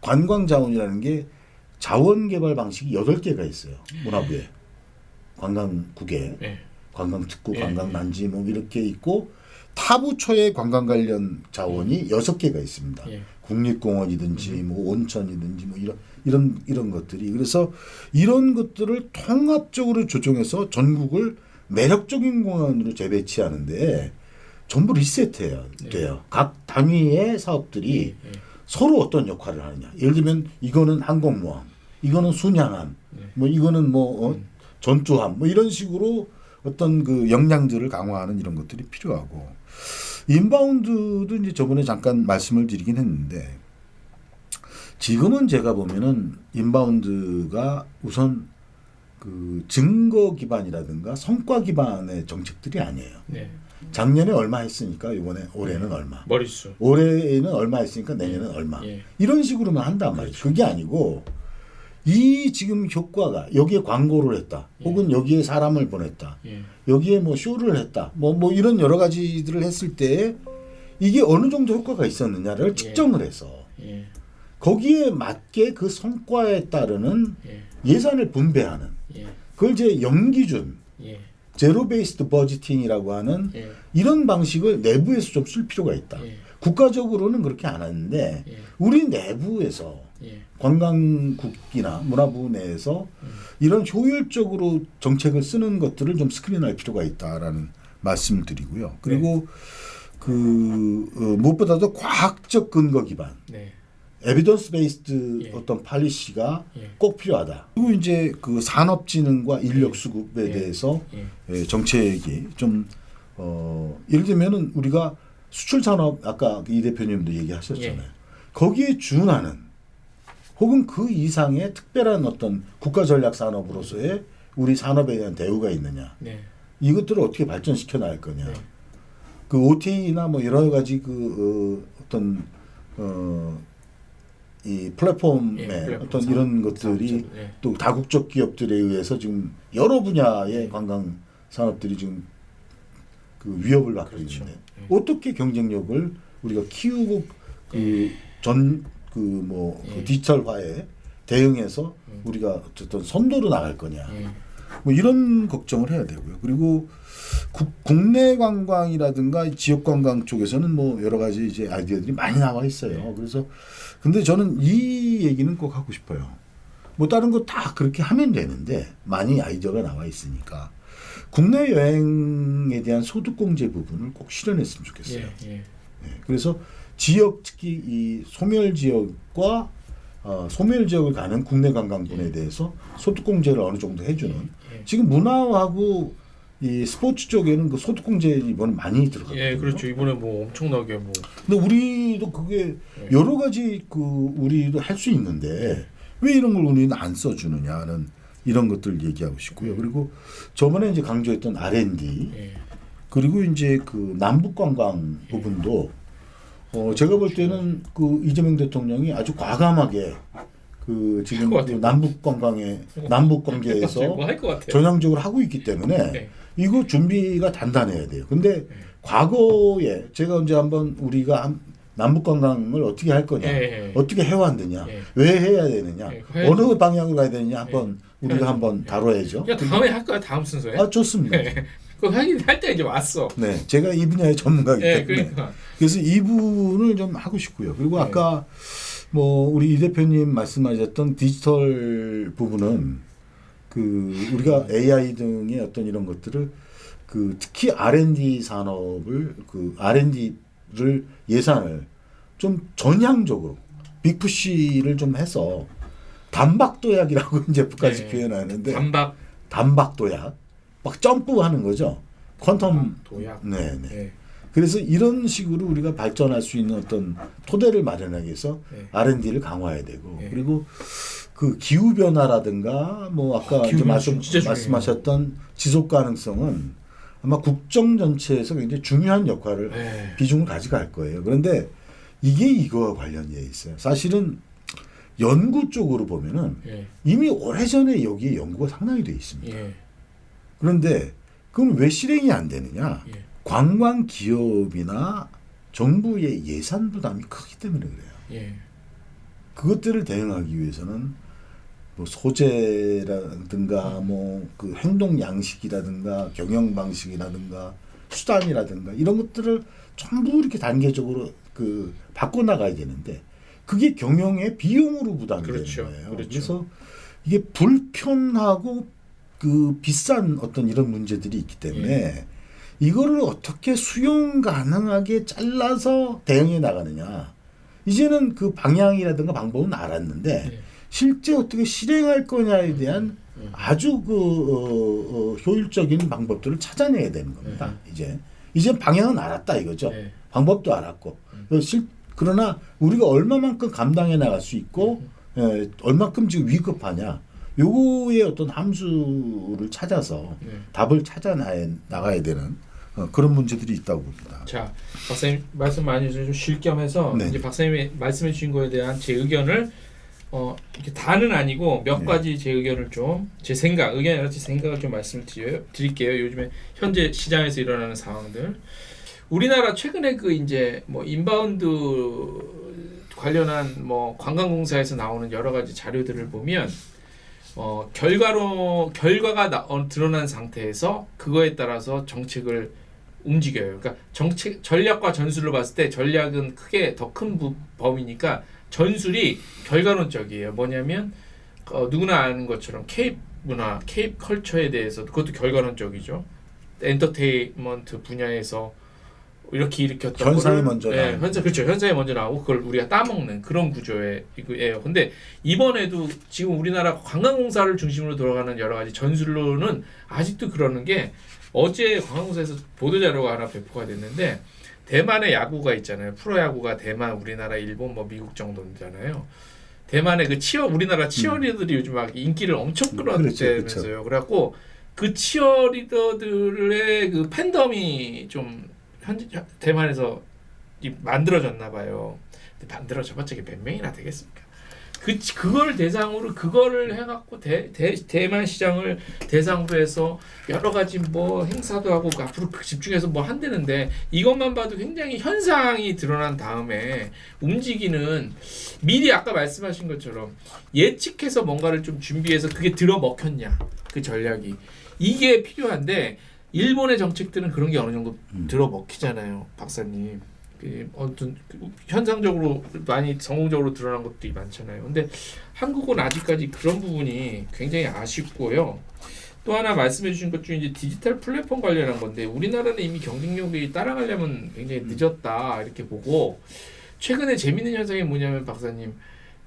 관광 자원이라는 게 자원 개발 방식이 8개가 있어요. 문화부에. 관광국에. 예. 관광특구, 예. 관광단지 뭐 이렇게 있고 타부처의 관광 관련 자원이 6개가 있습니다. 예. 국립공원이든지 뭐 온천이든지 뭐 이런 것들이 그래서 이런 것들을 통합적으로 조정해서 전국을 매력적인 공원으로 재배치하는데 전부 리셋해야 돼요. 각 단위의 사업들이 서로 어떤 역할을 하느냐. 예를 들면 이거는 항공모함, 이거는 순양함, 뭐 이거는 전투함, 뭐 이런 식으로 어떤 역량들을 강화하는 이런 것들이 필요하고 인바운드도 이제 저번에 잠깐 말씀을 드리긴 했는데 지금은 제가 보면은 인바운드가 우선 증거 기반이라든가 성과 기반의 정책들이 아니에요. 네. 작년에 얼마 했으니까 이번에 올해는 얼마. 머릿수. 올해는 얼마 했으니까 내년은 얼마. 이런 식으로만 한단 말이죠. 그렇죠. 그게 아니고 이 지금 효과가 여기에 광고를 했다. 혹은 여기에 사람을 보냈다. 여기에 뭐 쇼를 했다. 뭐 이런 여러 가지들을 했을 때 이게 어느 정도 효과가 있었느냐를 측정을 해서 거기에 맞게 그 성과에 따르는 예산을 분배하는 그걸 이제 영기준 제로 베이스드 버지팅이라고 하는 이런 방식을 내부에서 좀 쓸 필요가 있다. 국가적으로는 그렇게 안 하는데 우리 내부에서 관광국이나 문화부 내에서 이런 효율적으로 정책을 쓰는 것들을 좀 스크린할 필요가 있다라는 말씀을 드리고요. 그리고 무엇보다도 과학적 근거 기반, 네. 에비던스 베이스드 예. 어떤 팔리시가 예. 꼭 필요하다. 그리고 이제 그 산업진흥과 인력 예. 수급에 예. 대해서 예. 정책이 좀 예를 들면은 우리가 수출 산업 아까 이 대표님도 얘기하셨잖아요. 예. 거기에 준하는 혹은 그 이상의 특별한 어떤 국가 전략 산업으로서의 우리 산업에 대한 대우가 있느냐. 네. 이것들을 어떻게 발전시켜 나갈 거냐. 네. 그 OTA나 뭐 여러 가지 어떤 이 플랫폼의 플랫폼 어떤 사- 이런 것들이 사업者, 예. 또 다국적 기업들에 의해서 지금 여러 분야의 네. 관광 산업들이 지금 그 위협을 받고 그렇죠. 있는데 예. 어떻게 경쟁력을 우리가 키우고 예. 디지털화에 대응해서 우리가 어쨌든 선도로 나갈 거냐. 예. 뭐 이런 걱정을 해야 되고요. 그리고 국내 관광이라든가 지역 관광 쪽에서는 뭐 여러 가지 이제 아이디어들이 많이 나와 있어요. 네. 그래서 근데 저는 이 얘기는 꼭 하고 싶어요. 뭐 다른 거 다 그렇게 하면 되는데 많이 아이디어가 나와 있으니까 국내 여행에 대한 소득공제 부분을 꼭 실현했으면 좋겠어요. 예. 예. 그래서 지역 특히 이 소멸 지역과 소멸 지역을 가는 국내 관광분에 대해서 소득공제를 어느 정도 해주는 예. 지금 문화하고 이 스포츠 쪽에는 그 소득공제 이번에 많이 들어갔거든요. 예, 그렇죠. 이번에 뭐 엄청나게 뭐. 근데 우리도 그게 예. 여러 가지 우리도 할 수 있는데 왜 이런 걸 우리는 안 써주느냐는 이런 것들 얘기하고 싶고요. 그리고 저번에 이제 강조했던 R&D 예. 그리고 이제 그 남북 관광 부분도 제가 볼 때는 그 이재명 대통령이 아주 과감하게 그 지금 할것 같아요. 그 남북 관광에 남북 관계에서 뭐 할 것 같아요. 전향적으로 하고 있기 때문에 네. 이거 준비가 단단해야 돼요. 근데 과거에 제가 언제 한번 우리가 남북 관광을 어떻게 할 거냐, 예. 어떻게 해왔느냐, 예. 왜 해야 되느냐, 예. 어느 방향으로 가야 되느냐 한번 우리가 해야죠. 한번 예. 다뤄야죠. 야, 다음에 할 거야. 다음 순서에. 아 좋습니다. 그거 하긴 할 때 이제 왔어. 네, 제가 이 분야의 전문가이기 예, 때문에 그러니까. 그래서 이 부분을 좀 하고 싶고요. 그리고 네. 아까 뭐 우리 이 대표님 말씀하셨던 디지털 부분은 그 우리가 AI 등의 어떤 이런 것들을 그 특히 R&D 산업을 그 R&D를 예산을 좀 전향적으로 빅푸시를 좀 해서 단박도약이라고 이제까지 네. 표현하는데 단박 막 점프하는 거죠. 퀀텀 도약. 네. 네. 그래서 이런 식으로 우리가 발전할 수 있는 어떤 토대를 마련하기 위해서 네. R&D를 강화해야 되고 네. 그리고 그 기후 변화라든가 뭐 아까 기후 좀 변화 진짜 중요해요. 말씀하셨던 지속 가능성은 아마 국정 전체에서 굉장히 중요한 역할을 네. 비중을 가져갈 거예요. 그런데 이게 이거와 관련돼 있어요. 사실은 연구 쪽으로 보면은 예. 이미 오래전에 여기에 연구가 상당히 돼 있습니다. 예. 그런데 그럼 왜 실행이 안 되느냐? 예. 관광 기업이나 정부의 예산 부담이 크기 때문에 그래요. 예. 그것들을 대응하기 위해서는 뭐 소재라든가 뭐 그 행동 양식이라든가 경영 방식이라든가 수단이라든가 이런 것들을 전부 이렇게 단계적으로 그 바꿔 나가야 되는데 그게 경영의 비용으로 부담이 그렇죠. 되는 거예요. 그렇죠. 그래서 이게 불편하고 그 비싼 어떤 이런 문제들이 있기 때문에 이거를 어떻게 수용 가능하게 잘라서 대응해 나가느냐. 이제는 그 방향이라든가 방법은 알았는데 예. 실제 어떻게 실행할 거냐에 대한 아주 효율적인 방법들을 찾아내야 되는 겁니다. 이제 방향은 알았다 이거죠. 예. 방법도 알았고 그러나 우리가 얼마만큼 감당해 나갈 수 있고 얼마큼 지금 위급하냐. 요거의 어떤 함수를 찾아서 답을 찾아 나가야 되는 그런 문제들이 있다고 봅니다. 자, 박사님 말씀 많이 좀 쉴 겸해서 네. 이제 박사님이 말씀해 주신 거에 대한 제 의견을 이렇게 다는 아니고 몇 네. 가지 제 의견을 좀 제 생각, 의견이 아니라 제 생각을 좀 말씀을 드릴게요. 요즘에 현재 시장에서 일어나는 상황들. 우리나라 최근에 그 이제 뭐 인바운드 관련한 뭐 관광공사에서 나오는 여러 가지 자료들을 보면 결과가 드러난 상태에서 그거에 따라서 정책을 움직여요. 그러니까 정책 전략과 전술로 봤을 때 전략은 크게 더 큰 범위니까 전술이 결과론적이에요. 뭐냐면 누구나 아는 것처럼 케이프 문화, 케이프 컬처에 대해서 그것도 결과론적이죠. 엔터테인먼트 분야에서 이렇게 일으켰던 현상이 거를, 먼저 예, 나오고. 그렇죠. 현상이 먼저 나오고 그걸 우리가 따먹는 그런 구조예요. 근데 이번에도 지금 우리나라 관광공사를 중심으로 돌아가는 여러 가지 전술로는 아직도 그러는 게 어제 관광공사에서 보도자료가 하나 배포가 됐는데 대만의 야구가 있잖아요. 프로야구가 대만, 우리나라, 일본, 뭐 미국 정도잖아요. 대만의 그 우리나라 치어리더들이 요즘 막 인기를 엄청 끌어들이면서요. 그래갖고 그 치어리더들의 그 팬덤이 좀 대만에서 만들어졌나 봐요. 근데 만들어져봤자 몇 명이나 되겠습니까? 그걸 대상으로 그거를 해갖고 대만 시장을 대상으로 해서 여러 가지 뭐 행사도 하고 앞으로 집중해서 뭐 한다는데 이것만 봐도 굉장히 현상이 드러난 다음에 움직이는 미리 아까 말씀하신 것처럼 예측해서 뭔가를 좀 준비해서 그게 들어먹혔냐 그 전략이 이게 필요한데 일본의 정책들은 그런 게 어느 정도 들어먹히잖아요, 박사님. 어떤 현상적으로 많이 성공적으로 드러난 것들이 많잖아요. 근데 한국은 아직까지 그런 부분이 굉장히 아쉽고요. 또 하나 말씀해 주신 것 중에 이제 디지털 플랫폼 관련한 건데 우리나라는 이미 경쟁력이 따라가려면 굉장히 늦었다 이렇게 보고 최근에 재밌는 현상이 뭐냐면 박사님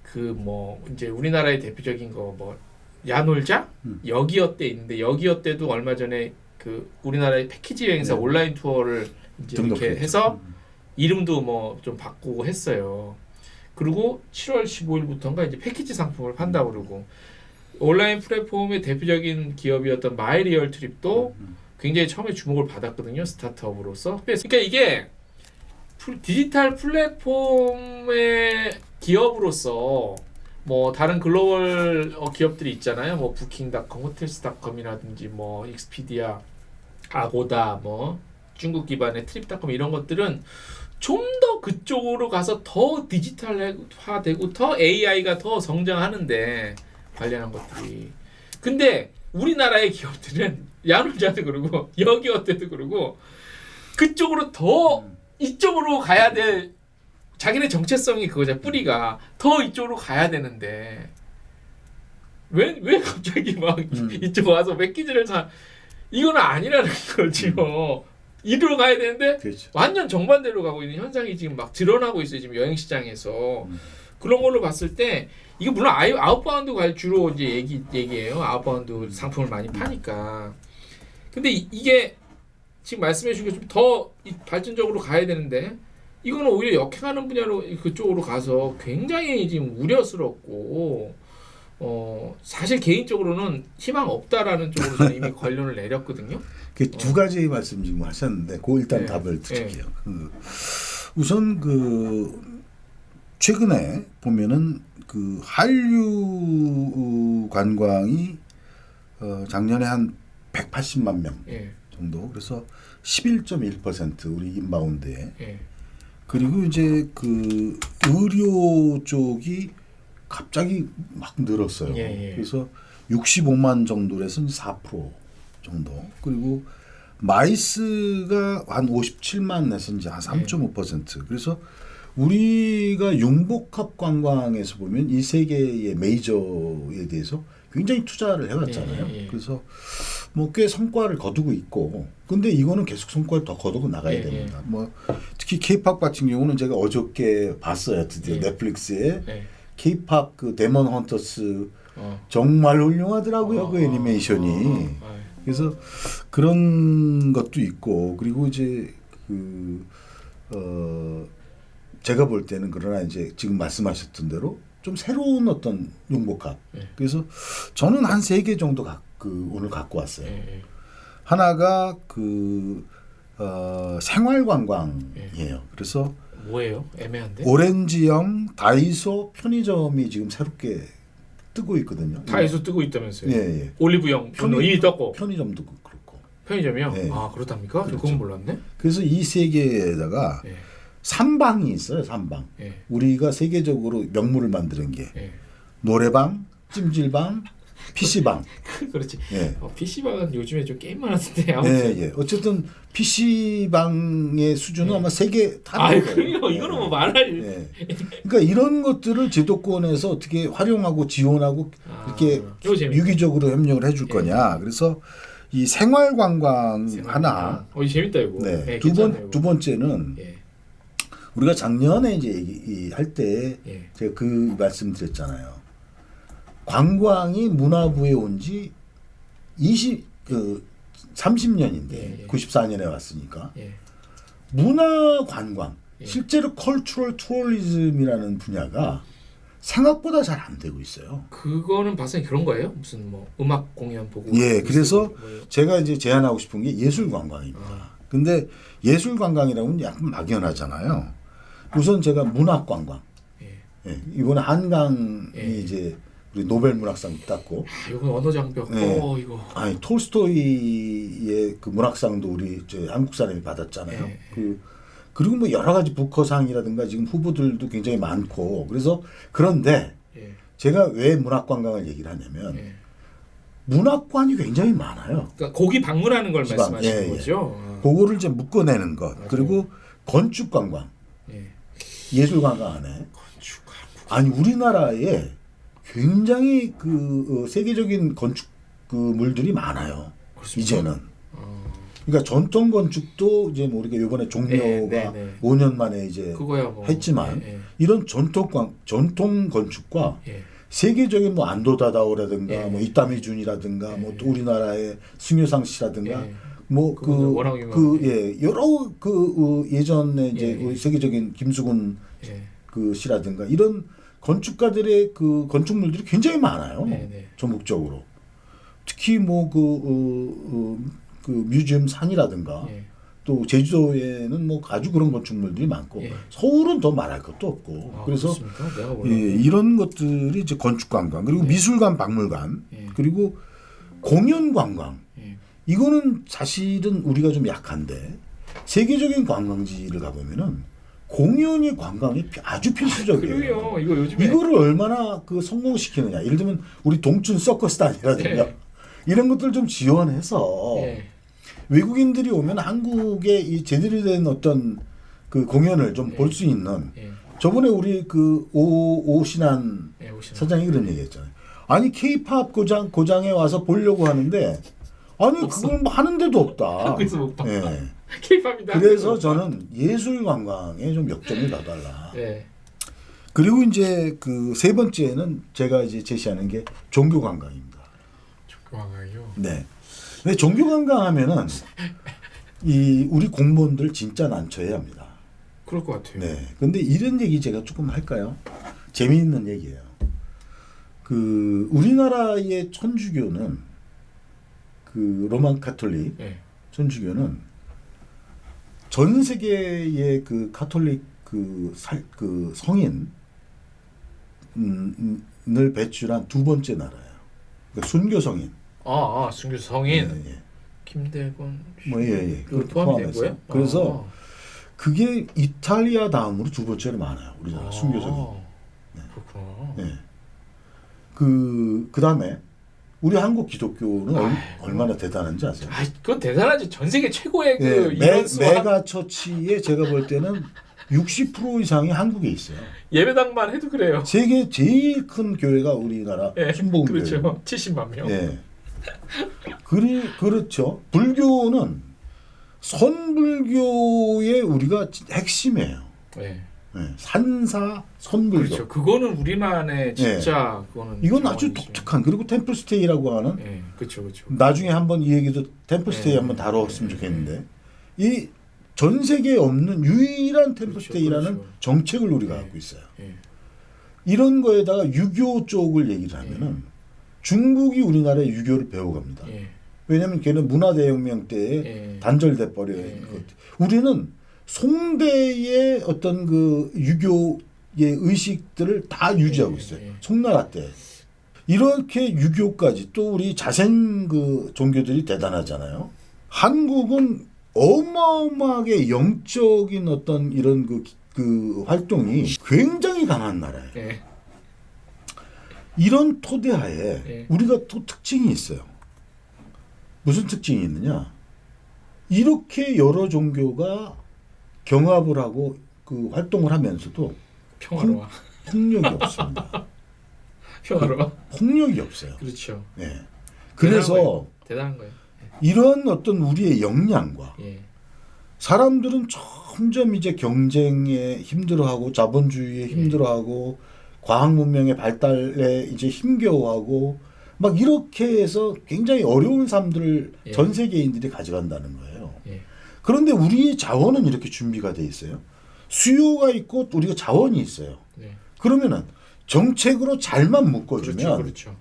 그 뭐 이제 우리나라의 대표적인 거 뭐 야놀자 여기어때 있는데 여기어때도 얼마 전에 그 우리나라의 패키지 여행사 네. 온라인 투어를 이제 이렇게 해서 이름도 뭐 좀 바꾸고 했어요. 그리고 7월 15일부터인가 이제 패키지 상품을 판다고 그러고 온라인 플랫폼의 대표적인 기업이었던 마이리얼 트립도 굉장히 처음에 주목을 받았거든요. 스타트업으로서. 그러니까 이게 디지털 플랫폼의 기업으로서 뭐 다른 글로벌 기업들이 있잖아요. 뭐 부킹닷컴, 호텔스닷컴이라든지 뭐 익스피디아, 아고다, 뭐 중국 기반의 트립닷컴 이런 것들은 좀 더 그쪽으로 가서 더 디지털화되고 더 AI가 더 성장하는데 관련한 것들이. 근데 우리나라의 기업들은 야놀자도 그러고 여기어때도 그러고 그쪽으로 더 이쪽으로 가야 될 자기네 정체성이 그거잖아. 뿌리가 더 이쪽으로 가야 되는데 왜 갑자기 막 이쪽 와서 패키지를 이거는 아니라는 거지 뭐. 이리로 가야 되는데 그렇죠. 완전 정반대로 가고 있는 현상이 지금 막 드러나고 있어요. 지금 여행 시장에서 그런 걸로 봤을 때 이거 물론 아웃바운드 주로 이제 얘기예요. 아웃바운드 상품을 많이 파니까. 근데 이게 지금 말씀해 주신 게 좀 더 발전적으로 가야 되는데 이거는 오히려 역행하는 분야로 그쪽으로 가서 굉장히 지금 우려스럽고 사실 개인적으로는 희망 없다라는 쪽으로 저는 이미 결론을 내렸거든요. 두 가지 말씀 지금 하셨는데, 그 일단 답을 드릴게요. 우선 최근에 보면은 한류 관광이 작년에 한 180만 명 정도, 그래서 11.1% 우리 인바운드에. 그리고 이제 의료 쪽이 갑자기 막 늘었어요. 그래서 65만 정도에서 4% 정도. 그리고 마이스가 한 57만에서 이제 한 3.5%. 그래서 우리가 융복합 관광에서 보면 이 세 개의 메이저에 대해서 굉장히 투자를 해왔잖아요. 그래서 뭐 꽤 성과를 거두고 있고, 근데 이거는 계속 성과를 더 거두고 나가야 됩니다. 뭐 특히 K-팝 같은 경우는 제가 어저께 봤어요. 드디어 넷플릭스에 K-팝 데몬 헌터스 정말 훌륭하더라고요. 그 애니메이션이. 그래서 그런 것도 있고, 그리고 이제 제가 볼 때는 그러나 이제 지금 말씀하셨던 대로 좀 새로운 어떤 융복합. 그래서 저는 한 3개 정도 오늘 갖고 왔어요. 하나가 생활관광이에요. 그래서 뭐예요? 애매한데? 오렌지영, 다이소, 편의점이 지금 새롭게 뜨고 있거든요. 다이소 뜨고 있다면서요? 예. 올리브영 이미 떴고. 편의점도 그렇고. 편의점이요? 네. 아 그렇답니까? 그렇죠. 그건 몰랐네. 그래서 이 세 개에다가 3방이 있어요. 3방. 우리가 세계적으로 명물을 만드는 게 노래방, 찜질방, PC방. 그렇지. 예. PC방은 요즘에 좀 게임만 하던데 아무튼. 예. 어쨌든 PC방의 수준은 아마 세계 탑. 그래요. 이거는 뭐 말할. 그러니까 이런 것들을 제도권에서 어떻게 활용하고 지원하고 이렇게 유기적으로 협력을 해줄 거냐. 그래서 이 생활관광 하나. 이 재밌다 이거. 네. 네, 두 번째는 예. 우리가 작년에 이제 얘기할 때 예. 제가 그 말씀드렸잖아요. 관광이 문화부에 온 지 30년인데 예, 예. 94년에 왔으니까 예. 문화 관광 예. 실제로 컬처럴 투어리즘이라는 분야가 생각보다 잘 안 되고 있어요. 그거는 박사님 그런 거예요? 무슨 뭐 음악 공연 보고? 예, 그래서 뭐 제가 이제 제안하고 싶은 게 예술 관광입니다. 근데 예술 관광이라고는 약간 막연하잖아요. 우선 제가 문학 관광. 예. 예, 이번에 한강이 예. 이제 우리 노벨 문학상 땄고. 이건 언어 장벽. 예. 이거. 아니 톨스토이의 그 문학상도 우리 저 한국 사람이 받았잖아요. 예. 그리고 뭐 여러 가지 부커상이라든가 지금 후보들도 굉장히 많고 그래서 그런데 예. 제가 왜 문학 관광을 얘기를 하냐면 예. 문학관이 굉장히 많아요. 그러니까 거기 방문하는 걸 지방, 말씀하시는 예, 예. 거죠? 그거를 이제 묶어내는 것. 맞아요. 그리고 건축 관광, 예. 예술 관광 안에 건축. 아니 우리나라에 굉장히 그 세계적인 건축물들이 많아요. 그렇습니까? 이제는. 그러니까 전통 건축도 이제 뭐 우리가 이번에 종묘가 네. 5년 만에 이제 그거야 뭐. 했지만 예. 이런 전통 건축과 예. 세계적인 뭐 안도다다오라든가 예. 뭐 이타미준이라든가 예. 뭐 또 우리나라의 승효상 씨라든가 예. 뭐 그분들 워낙 유명한. 여러 예전에 이제 예. 우리 세계적인 김수근 예. 그 씨라든가 이런 건축가들의 그 건축물들이 굉장히 많아요. 네. 전국적으로. 특히 뭐 그 뮤지엄 산이라든가 예. 또 제주도에는 뭐 아주 그런 건축물들이 많고 예. 서울은 더 말할 것도 없고 그래서 그렇습니까? 내가 이런 것들이 이제 건축 관광 그리고 네. 미술관 박물관 예. 그리고 공연 관광 예. 이거는 사실은 우리가 좀 약한데 세계적인 관광지를 가보면은 공연이 관광이 아주 필수적이에요. 그래요. 이거 요즘에 이거를 얼마나 그 성공시키느냐. 예를 들면 우리 동춘 서커스단이라든가 네. 이런 것들 좀 지원해서 예. 외국인들이 오면 한국에 이 제대로 된 어떤 그 공연을 좀 볼 수 있는 예. 저번에 우리 그 오신한 예. 오시나. 사장이 그런 얘기했잖아요. 아니 K-팝 고장에 와서 보려고 하는데 아니 없어. 그걸 뭐 하는 데도 없다. 한국에서 못 봐. 예. K-팝이다. 그래서 저는 예술 관광에 좀 역점을 둬달라. 예. 그리고 이제 그 세 번째는 제가 이제 제시하는 게 종교 관광입니다. 관광이요. 네. 근데 종교 관광하면은 이 우리 공무원들 진짜 난처해 합니다. 그럴 것 같아요. 네. 근데 이런 얘기 제가 조금 할까요? 재미있는 얘기예요. 그 우리나라의 천주교는 그 로만 카톨릭 예. 천주교는 전 세계의 그 카톨릭 그 성인을 배출한 두 번째 나라예요. 그러니까 순교 성인. 순교 성인. 예, 예. 김대건. 그걸 그 포함이 된 포함해서. 거예요? 그래서 그게 이탈리아 다음으로 두 번째로 많아요. 우리나라 순교 성인. 네. 그렇구나. 네. 그 다음에 우리 한국 기독교는 얼마나 대단한지 아세요? 그건 대단하지. 전 세계 최고의 그 네, 인원수와 메가 처치에 제가 볼 때는 60% 이상이 한국에 있어요. 예배당만 해도 그래요. 세계 제일 큰 교회가 우리나라 예, 순복음 그렇죠. 교회. 70만 명. 예. 그렇죠. 불교는 선불교의 우리가 핵심이에요. 예. 예. 산사 선불교. 그렇죠. 그거는 우리만의 진짜 그거는 이건 아주 자원이지. 독특한 그리고 템플스테이라고 하는 예, 그렇죠. 나중에 한번 이 얘기도 템플스테이 네, 한번 다뤘으면 네, 좋겠는데 이 전 세계에 없는 유일한 템플스테이라는 그렇죠. 정책을 우리가 네. 갖고 있어요. 예. 이런 거에다가 유교 쪽을 얘기를 하면은 중국이 우리나라에 유교를 배워갑니다. 예. 왜냐하면 걔는 문화대혁명 때에 예. 단절돼 버려요. 예. 우리는 송대의 어떤 그 유교의 의식들을 다 유지하고 예. 있어요. 예. 송나라 때. 이렇게 유교까지 또 우리 자생 그 종교들이 대단하잖아요. 한국은 어마어마하게 영적인 어떤 이런 그 활동이 굉장히 강한 나라예요. 예. 이런 토대하에 예. 우리가 또 특징이 있어요. 무슨 특징이 있느냐? 이렇게 여러 종교가 경합을 하고 그 활동을 하면서도 평화로워. 폭력이 없습니다. 평화로워. 폭력이 없어요. 그렇죠. 네. 그래서 대단한 거예요. 이런 어떤 우리의 역량과 예. 사람들은 점점 이제 경쟁에 힘들어하고 자본주의에 힘들어하고 과학 문명의 발달에 이제 힘겨워하고 막 이렇게 해서 굉장히 어려운 삶들을 예. 전 세계인들이 가져간다는 거예요. 예. 그런데 우리의 자원은 이렇게 준비가 돼 있어요. 수요가 있고 우리가 자원이 있어요. 네. 그러면은 정책으로 잘만 묶어주면 그렇죠.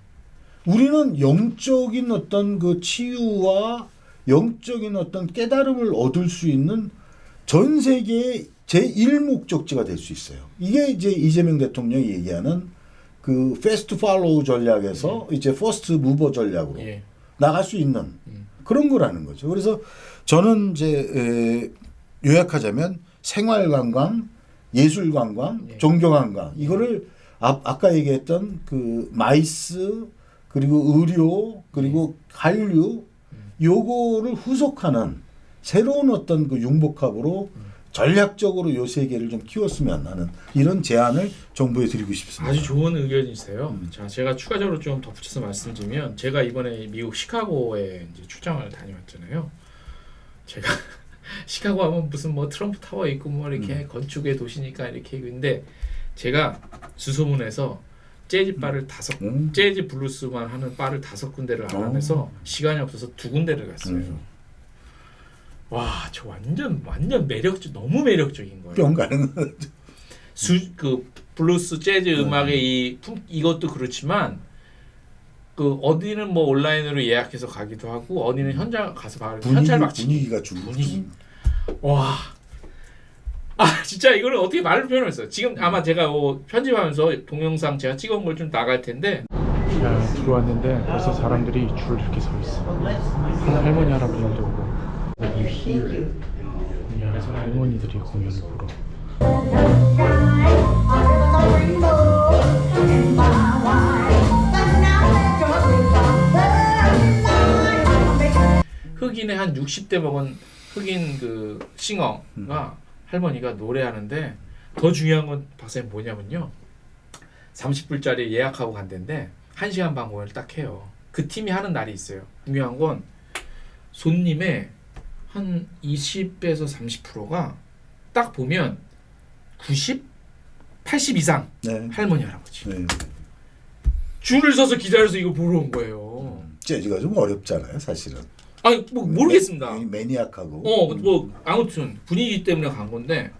우리는 영적인 어떤 그 치유와 영적인 어떤 깨달음을 얻을 수 있는 전 세계의 제1목적지가 될 수 있어요. 이게 이제 이재명 대통령이 얘기하는 그 패스트 팔로우 전략에서 이제 퍼스트 무버 전략으로 예. 나갈 수 있는 그런 거라는 거죠. 그래서 저는 이제 요약하자면 생활관광, 예술관광, 예. 종교관광 이거를 아까 얘기했던 그 마이스 그리고 의료 그리고 한류 요거를 후속하는 새로운 어떤 그 융복합으로 전략적으로 요 세 개를 좀 키웠으면 하는 이런 제안을 정부에 드리고 싶습니다. 아주 좋은 의견이세요. 자, 제가 추가적으로 좀 덧붙여서 말씀드리면 제가 이번에 미국 시카고에 이제 출장을 다녀왔잖아요. 제가 시카고 하면 무슨 뭐 트럼프 타워 있고 뭐 이렇게 건축의 도시니까 이렇게 근데 제가 수소문에서 재즈 바를 재즈 블루스만 하는 바를 5군데를 알아내서 시간이 없어서 2군데를 갔어요. 와, 저 완전 너무 매력적인 거예요. 뿅 가는 거. 그 블루스 재즈 음악의 이것도 그렇지만 그 어디는 뭐 온라인으로 예약해서 가기도 하고 어디는 현장 가서 분위기가 분위기. 와. 아 진짜 이거를 어떻게 말로 표현했어요. 지금 아마 제가 편집하면서 동영상 제가 찍어온 걸 좀 나갈 텐데. 야, 들어왔는데 벌써 사람들이 줄을 이렇게 서 있어. 할머니 할아버지도 오고. 야, 할머니들이 공연을 보러. 흑인의 한 60대 먹은 흑인 그 싱어가 할머니가 노래하는데 더 중요한 건 박사님 뭐냐면요. 30불짜리 예약하고 간대인데 1시간 반 공연을 딱 해요. 그 팀이 하는 날이 있어요. 중요한 건 손님의 한 20에서 30%가 딱 보면 90, 80 이상 네. 할머니 할아버지. 네. 줄을 서서 기다려서 이거 보러 온 거예요. 재즈가 좀 어렵잖아요, 사실은. 아니 뭐 모르겠습니다. 매니악하고. 뭐 아무튼 분위기 때문에 간 건데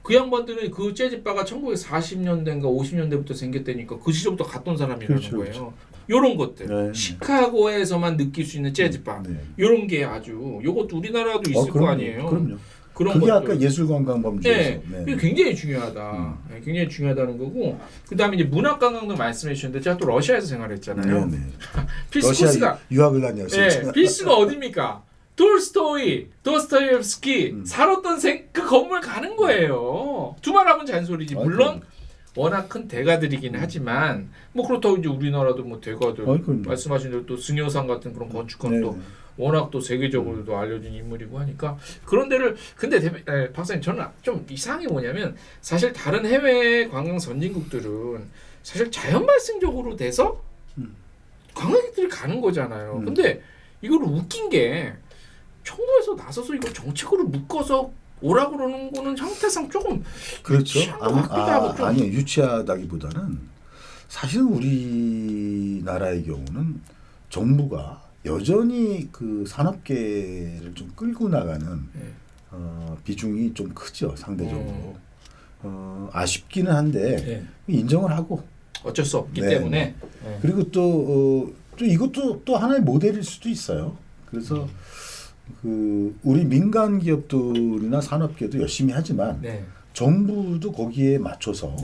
그 양반들은 그 재즈바가 1940년대인가 50년대부터 생겼다니까 그 시절부터 갔던 사람이라는 그렇죠, 거예요. 요런 것들 네. 시카고에서만 느낄 수 있는 재즈바 네. 요런 게 아주 요것도 우리나라도 있을 거 아니에요. 그럼요. 그런 그게 것들. 아까 예술관광 범주에서. 네, 그게 굉장히 중요하다. 네, 굉장히 중요하다는 거고 그 다음에 이제 문학관광도 말씀해 주셨는데 제가 또 러시아에서 생활했잖아요. 네. 필수 러시아 코스가 유학을 다녔어요. 네, 필수가 어디입니까? 도스토옙스키 살았던 그 건물 가는 거예요. 두말하면 잔소리지. 물론 워낙 큰 대가들이긴 하지만 뭐 그렇다고 이제 우리나라도 뭐 대가들 말씀하신 대로 또 승효상 같은 그런 건축가는 또 워낙 또 세계적으로도 알려진 인물이고 하니까 그런 데를 근데 박사님 저는 좀 이상한 게 뭐냐면 사실 다른 해외 관광 선진국들은 사실 자연 발생적으로 돼서 관광객들이 가는 거잖아요. 근데 이걸 웃긴 게 정부에서 나서서 이걸 정책으로 묶어서 오라고 그러는 거는 형태상 조금 그렇죠. 유치한 것 같기도 하고 좀. 아니요, 유치하다기보다는 사실 우리나라의 경우는 정부가 여전히 그 산업계를 좀 끌고 나가는 비중이 좀 크죠, 상대적으로. 아쉽기는 한데 인정을 하고 어쩔 수 없기 때문에. 그리고 또 이것도 또 하나의 모델일 수도 있어요. 그래서 그 우리 민간 기업들이나 산업계도 열심히 하지만 정부도 거기에 맞춰서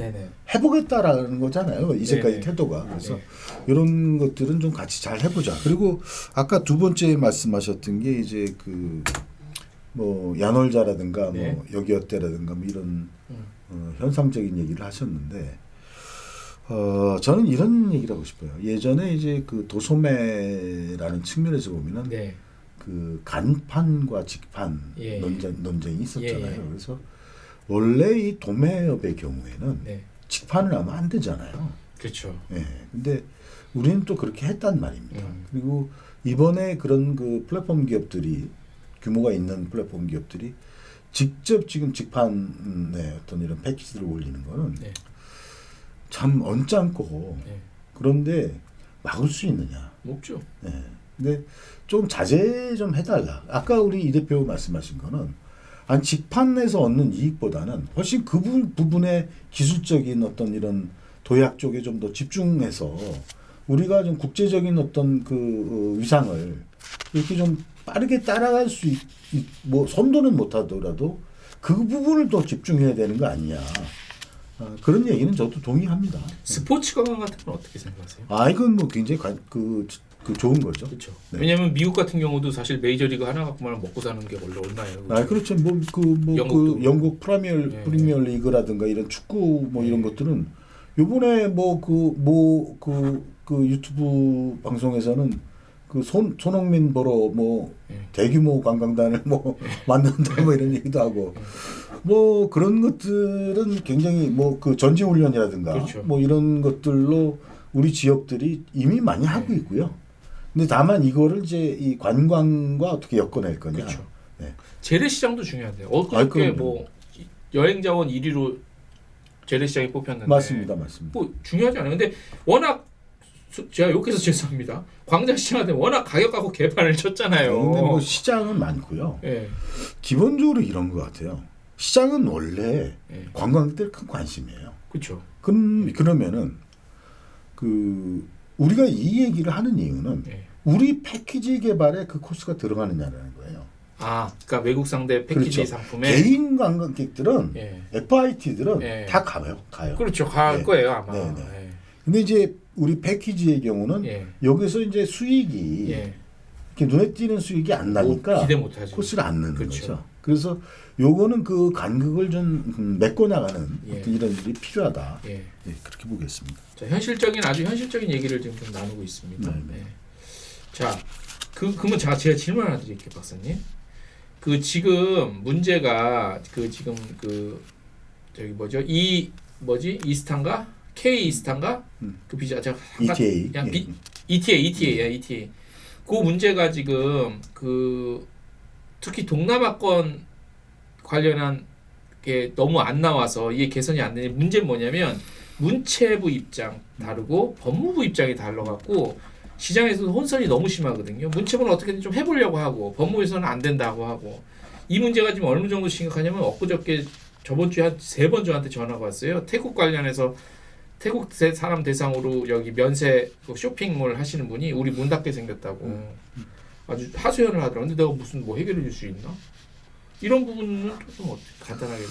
해보겠다라는 거잖아요. 이제까지 태도가. 그래서 이런 것들은 좀 같이 잘 해보자. 그리고 아까 두 번째 말씀하셨던 게 이제 그 뭐 야놀자라든가 뭐 여기어때라든가 뭐 이런 현상적인 얘기를 하셨는데 저는 이런 얘기를 하고 싶어요. 예전에 이제 그 도소매라는 측면에서 보면은 그 간판과 직판 논쟁이 있었잖아요. 그래서 원래 이 도매업의 경우에는 직판을 하면 안 되잖아요. 그렇죠. 예. 근데 우리는 또 그렇게 했단 말입니다. 그리고 이번에 그런 그 플랫폼 기업들이 규모가 있는 플랫폼 기업들이 직접 지금 직판에 어떤 이런 패키지를 올리는 거는 네. 참 언짢고 네. 그런데 막을 수 있느냐. 없죠. 예. 근데 좀 자제 좀 해달라. 아까 우리 이 대표 말씀하신 거는 아니 직판에서 얻는 이익보다는 훨씬 그 부분의 기술적인 어떤 이런 도약 쪽에 좀 더 집중해서 우리가 좀 국제적인 어떤 그 위상을 이렇게 좀 빠르게 따라갈 수 뭐 선도는 못하더라도 그 부분을 더 집중해야 되는 거 아니냐. 그런 얘기는 저도 동의합니다. 스포츠 관광 같은 건 어떻게 생각하세요? 이건 뭐 굉장히 그 좋은 거죠. 그렇죠. 네. 왜냐하면 미국 같은 경우도 사실 메이저리그 하나 갖고만 먹고 사는 게 원래 얼마예요? 그렇죠. 영국 프리미어 리그라든가 이런 축구 뭐 이런 것들은 요번에 그 유튜브 방송에서는 그 손흥민 보러 뭐 대규모 관광단을 만든다 뭐 이런 얘기도 하고 뭐 그런 것들은 굉장히 뭐 그 전지훈련이라든가 그렇죠. 뭐 이런 것들로 우리 지역들이 이미 많이 하고 있고요. 근데 다만 이거를 이제 이 관광과 어떻게 엮어낼 거냐. 그렇죠. 네. 재래시장도 중요한데요. 어떻게 뭐 여행 자원 1위로 재래시장이 뽑혔는데 맞습니다. 뭐 중요하지 않아요. 근데 워낙 제가 욕해서 죄송합니다. 광장시장한테 워낙 가격하고 개판을 쳤잖아요. 근데 뭐 시장은 많고요. 예. 기본적으로 이런 것 같아요. 시장은 원래 예. 관광객들 큰 관심이에요. 그렇죠. 그러면은 그 우리가 이 얘기를 하는 이유는 우리 패키지 개발에 그 코스가 들어가느냐라는 거예요. 그러니까 외국 상대 패키지 그렇죠. 상품에 개인 관광객들은 FIT들은 다 가요. 그렇죠. 갈 거예요 아마. 네네. 근데 이제 우리 패키지의 경우는 여기서 이제 수익이 이렇게 눈에 띄는 수익이 안 나니까 기대 못하지. 코스를 안 넣는 그렇죠. 거죠. 그래서 요거는 그 간극을 좀 메꿔 나가는 어떤 이런 일이 필요하다. 그렇게 보겠습니다. 자, 아주 현실적인 얘기를 지금 좀 나누고 있습니다. 네. 자, 그러면 제가 질문 하나 드릴게요, 박사님. 그 지금 문제가 그 지금 그 저기 이스탄가 K 이스탄가 그 비자 제가 ETA ETA 그 문제가 지금 그 특히 동남아권 관련한 게 너무 안 나와서 이게 개선이 안 되는 문제는 뭐냐면 문체부 입장 다르고 법무부 입장이 달라갖고 시장에서도 혼선이 너무 심하거든요. 문체부는 어떻게든 좀 해보려고 하고 법무부에서는 안 된다고 하고 이 문제가 지금 어느 정도 심각하냐면 엊그저께 저번 주에 한 3번 저한테 전화가 왔어요. 태국 관련해서 태국 사람 대상으로 여기 면세 쇼핑몰 하시는 분이 우리 문 닫게 생겼다고 아주 하소연을 하더라고요. 근데 내가 무슨 뭐 해결해 줄 수 있나? 이런 부분은 좀 어떻게 간단하게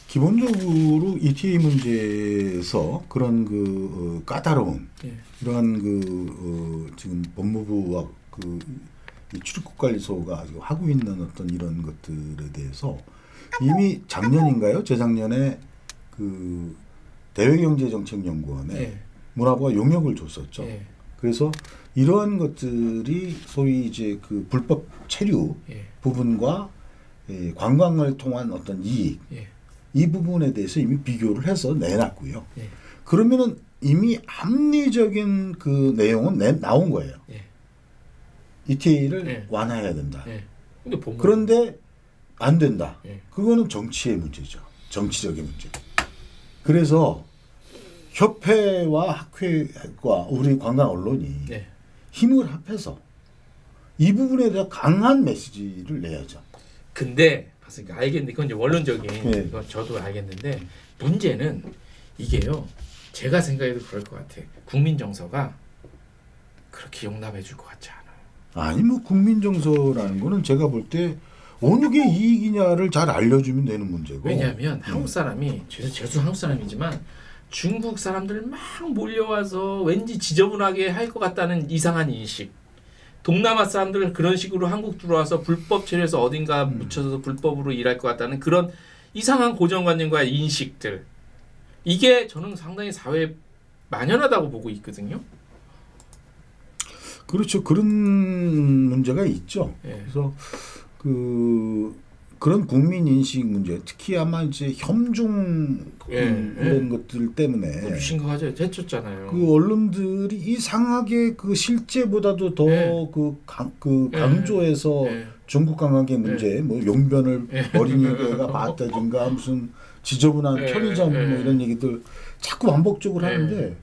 기본적으로 ETA 문제에서 그런 그 까다로운 이러한 지금 법무부와 이 출입국관리소가 하고 있는 어떤 이런 것들에 대해서 이미 작년인가요? 재작년에 그 대외경제정책연구원에 문화부가 용역을 줬었죠. 그래서 이러한 것들이 소위 이제 그 불법 체류 부분과 관광을 통한 어떤 이익 이 부분에 대해서 이미 비교를 해서 내놨고요. 그러면은 이미 합리적인 그 내용은 나온 거예요. ETA를 완화해야 된다. 그런데 안 된다. 그거는 정치의 문제죠. 정치적인 문제. 그래서 협회와 학회과 우리 관광 언론이 힘을 합해서 이 부분에 대한 강한 메시지를 내야죠. 근데 알겠는데 그건 이제 원론적인 이건 저도 알겠는데 문제는 이게요. 제가 생각해도 그럴 것 같아. 국민 정서가 그렇게 용납해 줄 것 같지 않아요. 아니 뭐 국민 정서라는 거는 제가 볼 때 어느 게 이익이냐를 잘 알려주면 되는 문제고. 왜냐하면 한국 사람이 제수 한국 사람이지만 중국 사람들 막 몰려와서 왠지 지저분하게 할 것 같다는 이상한 인식. 동남아 사람들 그런 식으로 한국 들어와서 불법 체류해서 어딘가 묻혀서 불법으로 일할 것 같다는 그런 이상한 고정관념과 인식들. 이게 저는 상당히 사회에 만연하다고 보고 있거든요. 그렇죠. 그런 문제가 있죠. 그래서 그런 국민 인식 문제, 특히 아마 이제 협중 이런 것들 때문에 심각하죠. 해쳤잖아요. 그 언론들이 이상하게 그 실제보다도 더 강조해서 중국 관광객 문제, 뭐 용변을 어린이가 봤다든가 무슨 지저분한 편의점 뭐 이런 얘기들 자꾸 반복적으로 하는데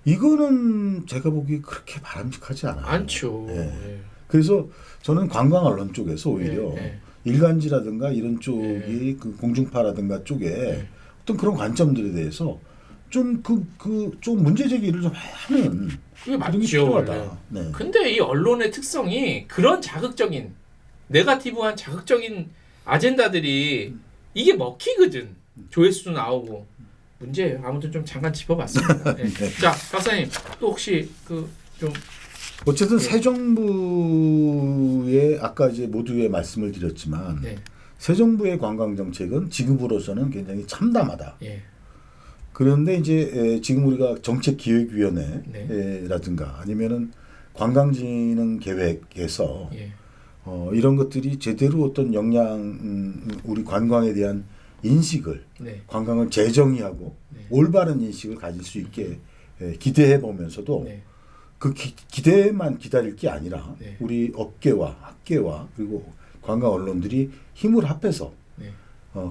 이거는 제가 보기에 그렇게 바람직하지 않아요. 않죠. 그래서 저는 관광 언론 쪽에서 오히려 일간지라든가 이런 쪽이 그 공중파라든가 쪽에 어떤 그런 관점들에 대해서 좀 좀 문제 제기를 좀 하는 그게 그런 게 맞죠. 필요하다. 네. 근데 이 언론의 특성이 그런 자극적인 네거티브한 자극적인 아젠다들이 이게 먹히거든. 조회수도 나오고 문제예요. 아무튼 좀 잠깐 짚어봤습니다. 네. 자, 박사님 또 혹시 좀 어쨌든 새 정부의 아까 이제 모두에 말씀을 드렸지만 새 정부의 관광 정책은 지금으로서는 굉장히 참담하다. 그런데 이제 지금 우리가 정책기획위원회라든가 아니면은 관광진흥 계획에서 이런 것들이 제대로 어떤 우리 관광에 대한 인식을 관광을 재정의하고 올바른 인식을 가질 수 있게 기대해 보면서도 그 기대만 기다릴 게 아니라 우리 업계와 학계와 그리고 관광 언론들이 힘을 합해서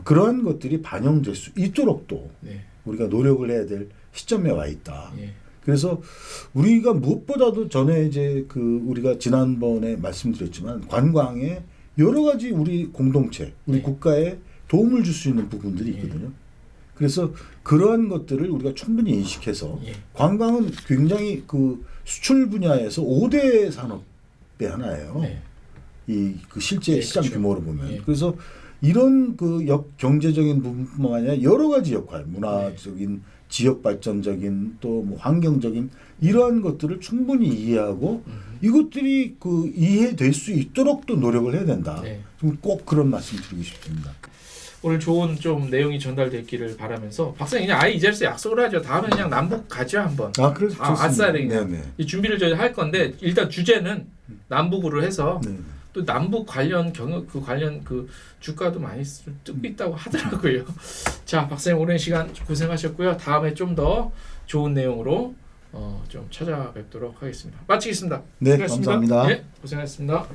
그러한 것들이 반영될 수 있도록 또 우리가 노력을 해야 될 시점에 와 있다. 그래서 우리가 무엇보다도 전에 이제 우리가 지난번에 말씀드렸지만 관광에 여러 가지 우리 공동체, 우리 국가에 도움을 줄 수 있는 부분들이 있거든요. 그래서 그러한 것들을 우리가 충분히 인식해서 관광은 굉장히 수출 분야에서 5대 산업의 하나예요. 실제 시장 그렇죠. 규모로 보면. 그래서 이런 경제적인 부분뿐만 아니라 여러 가지 역할, 문화적인, 지역 발전적인 또 뭐 환경적인 이러한 것들을 충분히 이해하고 이것들이 이해될 수 있도록 또 노력을 해야 된다. 꼭 그런 말씀 드리고 싶습니다. 오늘 좋은 좀 내용이 전달됐기를 바라면서 박사님 그냥 아예 이 자리에서 약속을 하죠. 다음에 그냥 남북 가죠 한번. 그래서 좋습니다. 아싸리 그냥 이 준비를 저희 할 건데 일단 주제는 남북으로 해서 또 남북 관련 관련 주가도 많이 뜨고 있다고 하더라고요. 자, 박사님 오랜 시간 고생하셨고요. 다음에 좀 더 좋은 내용으로 좀 찾아뵙도록 하겠습니다. 마치겠습니다. 네, 수고하셨습니다. 감사합니다. 네, 고생하셨습니다.